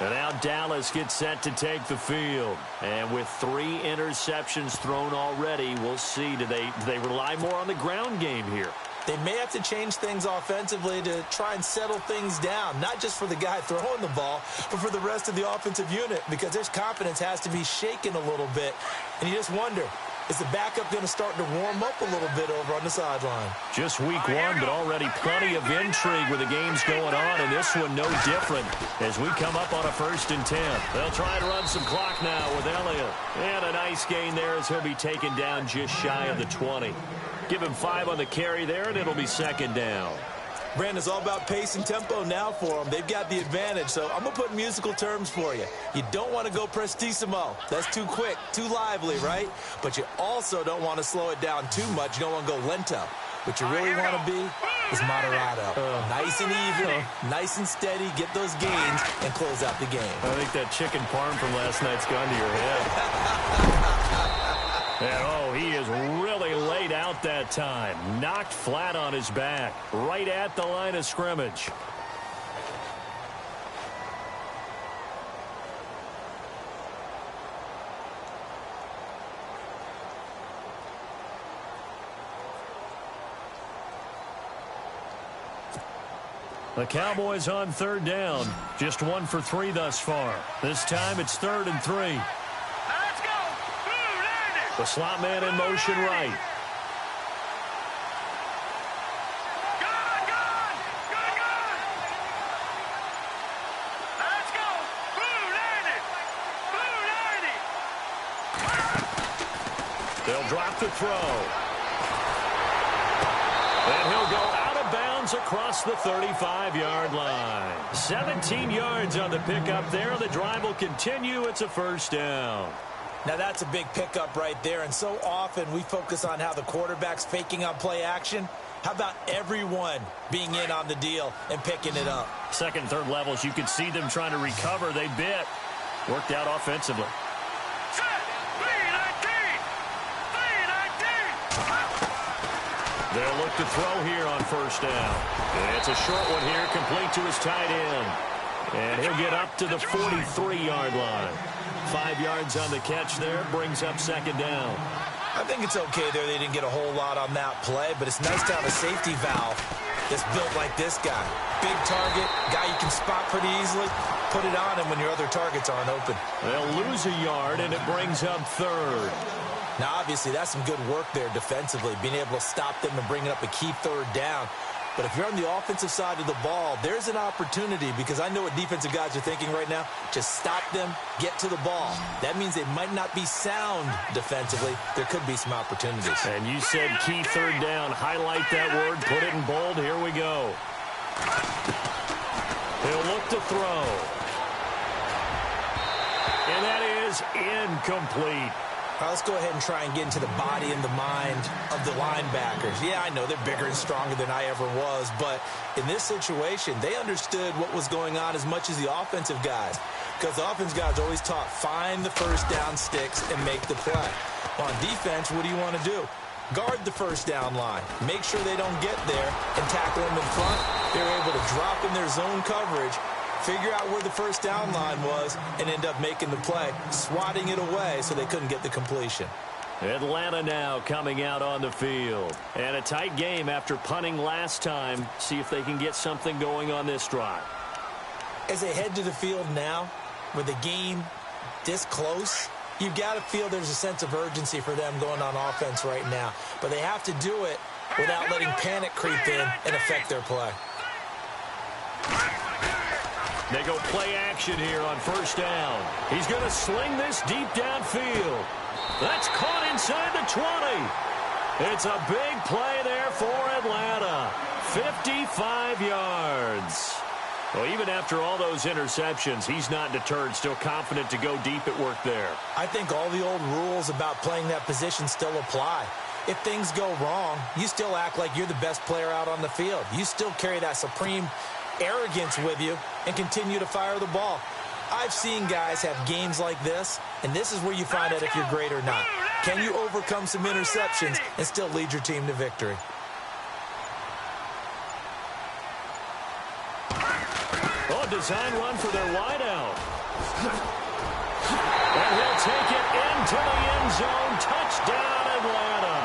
And now Dallas gets set to take the field. And with 3 interceptions thrown already, we'll see. Do they rely more on the ground game here? They may have to change things offensively to try and settle things down, not just for the guy throwing the ball, but for the rest of the offensive unit, because their confidence has to be shaken a little bit. And you just wonder, is the backup going to start to warm up a little bit over on the sideline? Just week 1, but already plenty of intrigue with the games going on, and this one no different as we come up on a 1st and 10. They'll try to run some clock now with Elliott. And a nice gain there as he'll be taken down just shy of the 20. Give him 5 on the carry there, and it'll be second down. Brandon, it's all about pace and tempo now for them. They've got the advantage, so I'm going to put musical terms for you. You don't want to go prestissimo. That's too quick, too lively, right? But you also don't want to slow it down too much. You don't want to go lento. What you really want to be is moderato. Nice and even, nice and steady, get those gains, and close out the game. I think that chicken parm from last night's gone to your head. And, he is really laid out that time. Knocked flat on his back, right at the line of scrimmage. The Cowboys on third down. Just 1 for 3 thus far. This time it's 3rd and 3. Let's go. Blue 90. The slot man in motion right. Good. Let's go. Blue 90. Blue 90. They'll drop the throw. And he'll go out of bounds across the 35-yard line. 17 yards on the pickup there. The drive will continue. It's a 1st down. Now, that's a big pickup right there, and so often we focus on how the quarterback's faking on play action. How about everyone being in on the deal and picking it up? 2nd and 3rd levels, you can see them trying to recover. They bit. Worked out offensively. Set. 319. They'll look to throw here on 1st down. And it's a short one here, complete to his tight end. And he'll get up to the 43-yard line. 5 yards on the catch there, brings up 2nd down. I think it's okay there. They didn't get a whole lot on that play, but it's nice to have a safety valve that's built like this guy. Big target, guy you can spot pretty easily. Put it on him when your other targets aren't open. They'll lose a yard, and it brings up third. Now, obviously, that's some good work there defensively, being able to stop them and bringing up a key third down. But if you're on the offensive side of the ball, there's an opportunity, because I know what defensive guys are thinking right now. Just stop them, get to the ball. That means they might not be sound defensively. There could be some opportunities. And you said key third down. Highlight that word, put it in bold. Here we go. He'll look to throw. And that is incomplete. All right, let's go ahead and try and get into the body and the mind of the linebackers. Yeah, I know they're bigger and stronger than I ever was, but in this situation, they understood what was going on as much as the offensive guys, because the offensive guys always taught, find the first down sticks and make the play. On defense, what do you want to do? Guard the first down line. Make sure they don't get there and tackle them in front. They're able to drop in their zone coverage, figure out where the first down line was, and end up making the play, swatting it away so they couldn't get the completion. Atlanta now coming out on the field. And a tight game after punting last time. See if they can get something going on this drive. As they head to the field now, with the game this close, you've got to feel there's a sense of urgency for them going on offense right now. But they have to do it without letting panic creep in and affect their play. They go play action here on first down. He's going to sling this deep downfield. That's caught inside the 20. It's a big play there for Atlanta. 55 yards. Well, even after all those interceptions, he's not deterred, still confident to go deep at work there. I think all the old rules about playing that position still apply. If things go wrong, you still act like you're the best player out on the field. You still carry that supreme arrogance with you and continue to fire the ball. I've seen guys have games like this, and this is where you find out if you're great or not. Can you overcome some interceptions and still lead your team to victory? Oh, design run for their wideout. And he'll take it into the end zone. Touchdown, Atlanta.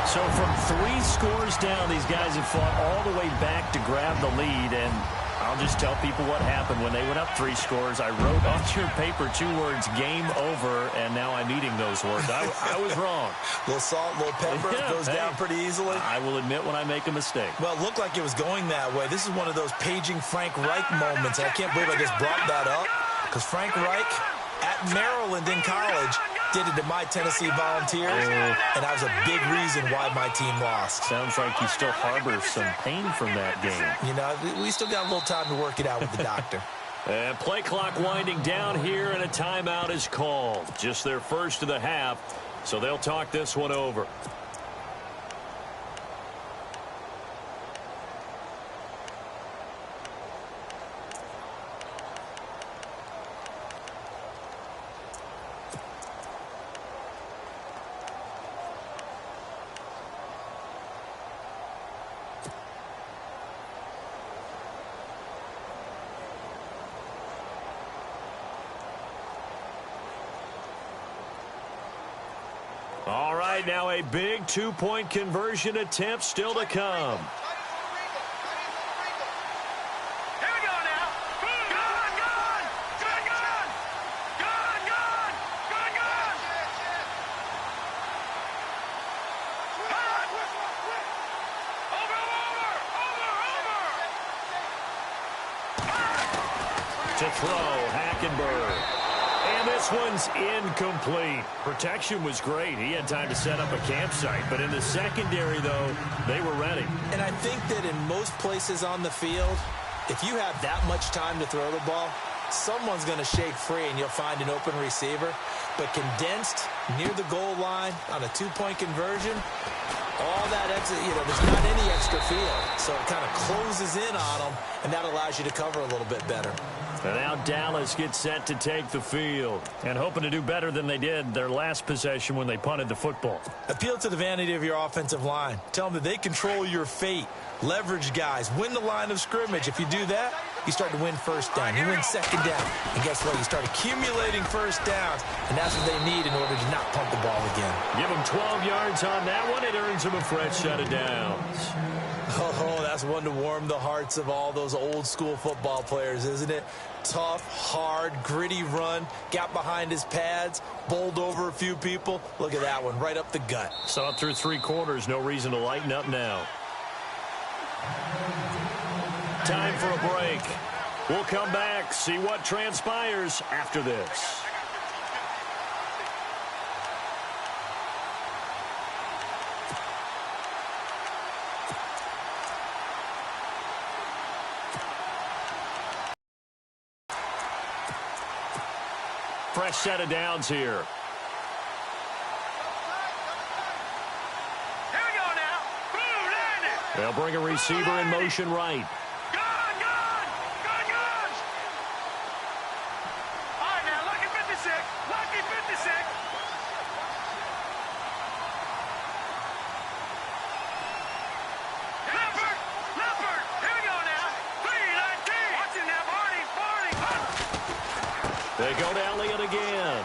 So from 3 scores down, these guys have fought all the way back to grab the lead, and I'll just tell people what happened when they went up 3 scores. I wrote on your paper 2 words, game over, and now I'm eating those words. I was wrong. A little salt, a little pepper, goes down pretty easily. I will admit when I make a mistake. Well, it looked like it was going that way. This is one of those paging Frank Reich moments, and I can't believe I just brought that up, because Frank Reich at Maryland in college did it to my Tennessee Volunteers, and that was a big reason why my team lost. Sounds like you still harbor some pain from that game. You know, we still got a little time to work it out with the doctor. And play clock winding down here, and a timeout is called. Just their first of the half, so they'll talk this one over. All right, now a big 2-point conversion attempt still to come. Here we go now. Gun, gun, gun, gun, gun, gun, gun, gun. Over. To throw, Hackenberg. And this one's incomplete. Protection was great. He had time to set up a campsite. But in the secondary, though, they were ready. And I think that in most places on the field, if you have that much time to throw the ball, someone's going to shake free and you'll find an open receiver. But condensed near the goal line on a 2-point conversion, all that extra, there's not any extra field. So it kind of closes in on them, and that allows you to cover a little bit better. And now Dallas gets set to take the field and hoping to do better than they did their last possession when they punted the football. Appeal to the vanity of your offensive line. Tell them that they control your fate. Leverage guys. Win the line of scrimmage. If you do that, you start to win first down. You win second down. And guess what? You start accumulating first downs, and that's what they need in order to not punt the ball again. Give them 12 yards on that one. It earns them a fresh set of downs. Oh, that's one to warm the hearts of all those old-school football players, isn't it? Tough, hard, gritty run, got behind his pads, bowled over a few people. Look at that one, right up the gut. Saw it through 3 quarters. No reason to lighten up now. Time for a break. We'll come back, see what transpires after this. Fresh set of downs here. Here we go now. Boom, landed. They'll bring a receiver in motion right. Gone. All right, now, lucky 56. Lucky 56. Leopard. Here we go now. 3-19. Watch it now, Barney. They go to Elliott again.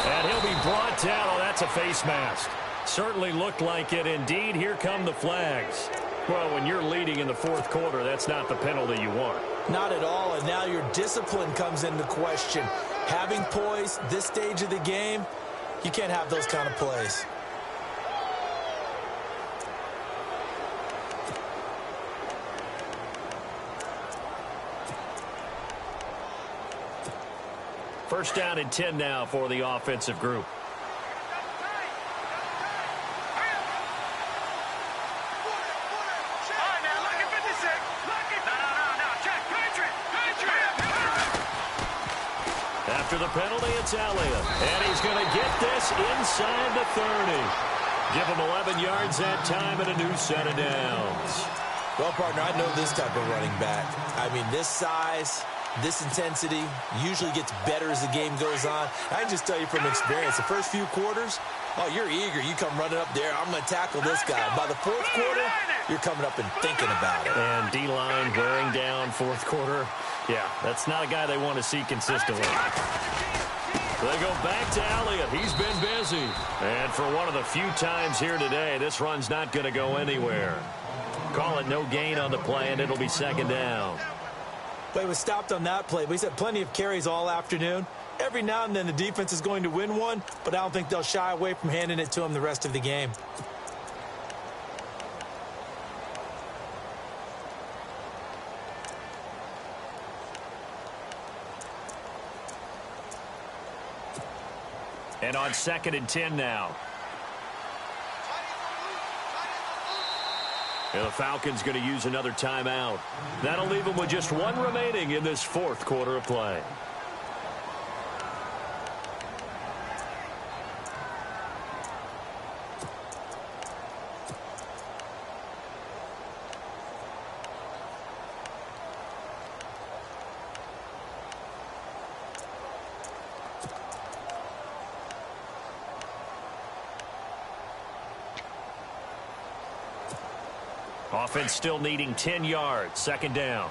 And he'll be brought down. Oh, that's a face mask. Certainly looked like it. Indeed, here come the flags. Well, when you're leading in the 4th quarter, that's not the penalty you want. Not at all, and now your discipline comes into question. Having poise this stage of the game, you can't have those kind of plays. First down and 10 now for the offensive group. After the penalty, it's Elliott. And he's going to get this inside the 30. Give him 11 yards that time and a new set of downs. Well, partner, I know this type of running back. I mean, this size, this intensity usually gets better as the game goes on. I can just tell you from experience, the first few quarters, oh, you're eager. You come running up there. I'm going to tackle this guy. By the 4th quarter, you're coming up and thinking about it. And D-line wearing down 4th quarter. Yeah, that's not a guy they want to see consistently. They go back to Elliott. He's been busy. And for one of the few times here today, this run's not going to go anywhere. Call it no gain on the play, and it'll be second down. But he was stopped on that play. But he's had plenty of carries all afternoon. Every now and then the defense is going to win one, but I don't think they'll shy away from handing it to him the rest of the game. And on 2nd and 10 now. And the Falcons going to use another timeout. That'll leave them with just 1 remaining in this 4th quarter of play. Offense still needing 10 yards. Second down.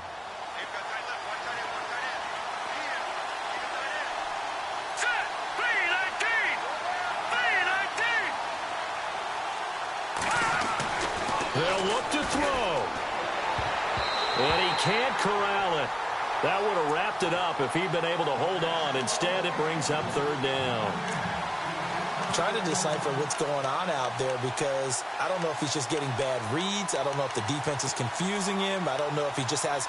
Set. 3-19. They'll look to throw. And he can't corral it. That would have wrapped it up if he'd been able to hold on. Instead, it brings up 3rd down. Trying to decipher what's going on out there because I don't know if he's just getting bad reads. I don't know if the defense is confusing him. I don't know if he just has,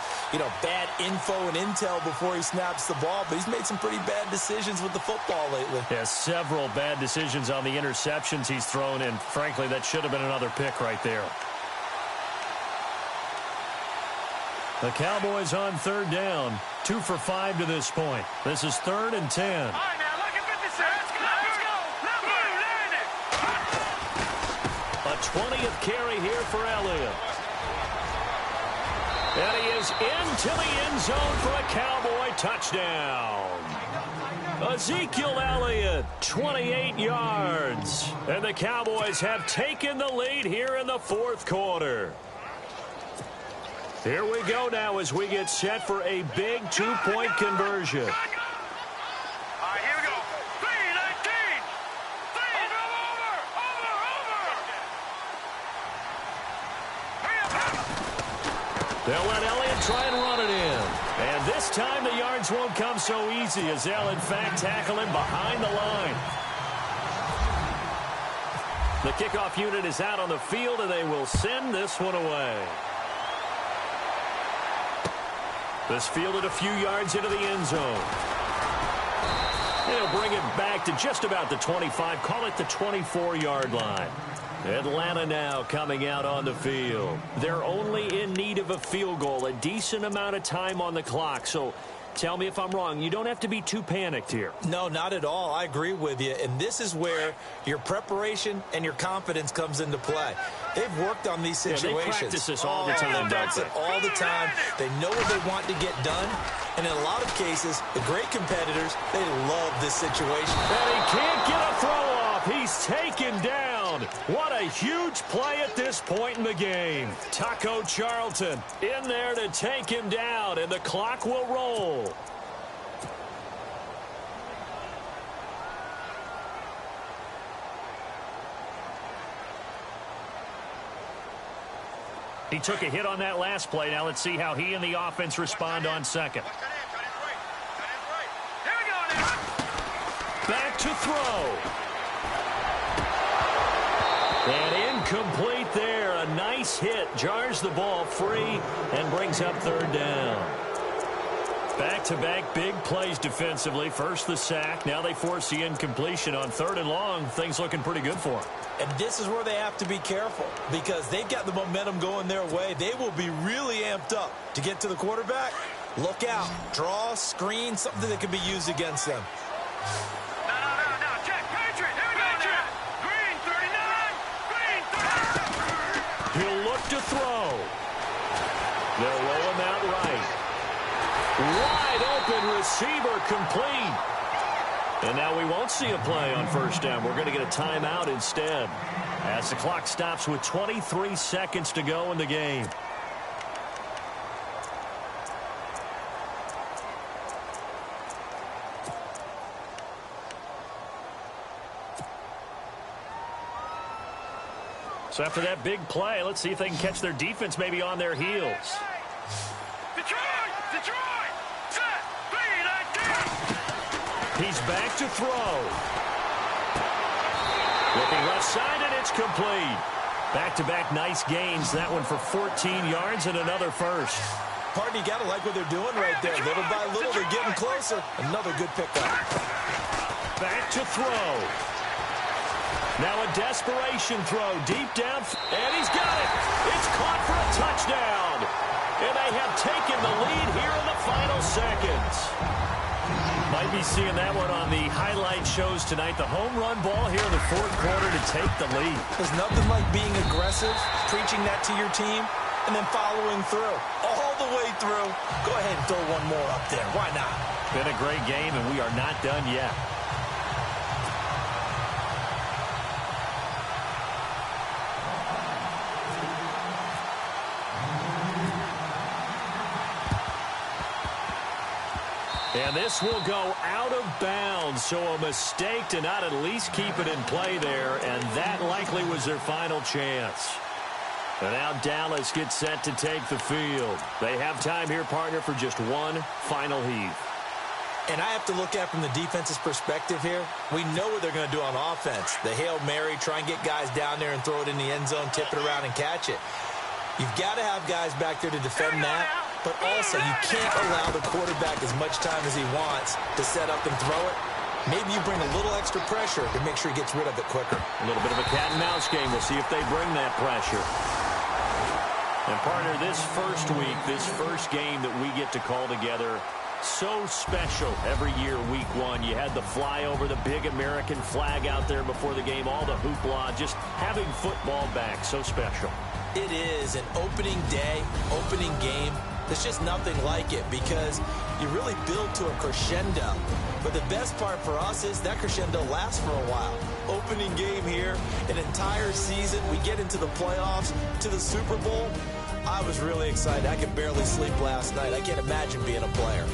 bad info and intel before he snaps the ball. But he's made some pretty bad decisions with the football lately. Yeah, several bad decisions on the interceptions he's thrown in. Frankly, that should have been another pick right there. The Cowboys on 3rd down. 2 for 5 to this point. This is 3rd and 10. A 20th carry here for Elliott. And he is into the end zone for a Cowboy touchdown. Ezekiel Elliott, 28 yards. And the Cowboys have taken the lead here in the 4th quarter. Here we go now as we get set for a big two-point conversion. All right, here we go. 3-19. Over. They'll let Elliott try and run it in. And this time the yards won't come so easy as they'll, in fact, tackle him behind the line. The kickoff unit is out on the field, and they will send this one away. This fielded a few yards into the end zone. They'll bring it back to just about the 25, call it the 24-yard line. Atlanta now coming out on the field. They're only in need of a field goal, a decent amount of time on the clock. So tell me if I'm wrong. You don't have to be too panicked here. No, not at all. I agree with you. And this is where your preparation and your confidence comes into play. They've worked on these situations. Yeah, they practice this all the time. They practice it all the time. They know what they want to get done. And in a lot of cases, the great competitors, they love this situation. And he can't get a throw off. He's taken down. What a huge play at this point in the game. Taco Charlton in there to take him down, and the clock will roll. He took a hit on that last play. Now let's see how he and the offense respond on second. Back to throw. And incomplete there. A nice hit. Jars the ball free and brings up third down. Back-to-back big plays defensively. First the sack. Now they force the incompletion on third and long. Things looking pretty good for them. And this is where they have to be careful because they've got the momentum going their way. They will be really amped up to get to the quarterback. Look out. Draw, screen, something that can be used against them. No, check. Patriot, here we go, check. Green, 39. Green, 39. He'll look to throw. They'll roll him out right. Wide open receiver complete. And now we won't see a play on first down. We're going to get a timeout instead as the clock stops with 23 seconds to go in the game. So after that big play, let's see if they can catch their defense maybe on their heels. Detroit, set, 3-19. He's back to throw. Looking left side, and it's complete. Back-to-back nice gains. That one for 14 yards and another first. Partner, you got to like what they're doing right there. Little by little, they're getting closer. Another good pickup. Back to throw. Now a desperation throw deep down, and he's got it. It's caught for a touchdown. And they have taken the lead here in the final seconds. Might be seeing that one on the highlight shows tonight. The home run ball here in the fourth quarter to take the lead. There's nothing like being aggressive, preaching that to your team, and then following through. All the way through. Go ahead and throw one more up there. Why not? Been a great game, and we are not done yet. And this will go out of bounds, so a mistake to not at least keep it in play there, and that likely was their final chance. And now Dallas gets set to take the field. They have time here, partner, for just one final heave. And I have to look at from the defense's perspective here. We know what they're going to do on offense. The Hail Mary, try and get guys down there and throw it in the end zone, tip it around and catch it. You've got to have guys back there to defend that. But also, you can't allow the quarterback as much time as he wants to set up and throw it. Maybe you bring a little extra pressure to make sure he gets rid of it quicker. A little bit of a cat and mouse game. We'll see if they bring that pressure. And, partner, this first week, this first game that we get to call together, so special every year, week one. You had the flyover, the big American flag out there before the game, all the hoopla, just having football back, so special. It is an opening day, opening game. There's just nothing like it because you really build to a crescendo. But the best part for us is that crescendo lasts for a while. Opening game here, an entire season, we get into the playoffs, to the Super Bowl. I was really excited. I could barely sleep last night. I can't imagine being a player.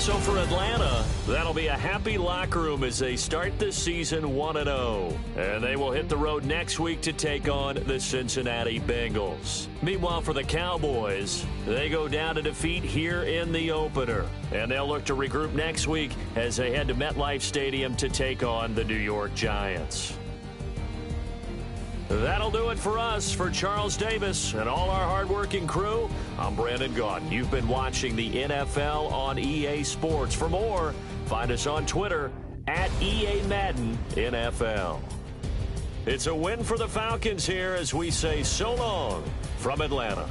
So for Atlanta, that'll be a happy locker room as they start the season 1-0. And they will hit the road next week to take on the Cincinnati Bengals. Meanwhile, for the Cowboys, they go down to defeat here in the opener. And they'll look to regroup next week as they head to MetLife Stadium to take on the New York Giants. That'll do it for us. For Charles Davis and all our hardworking crew, I'm Brandon Gaudin. You've been watching the NFL on EA Sports. For more, find us on Twitter at EA Madden NFL. It's a win for the Falcons here as we say so long from Atlanta.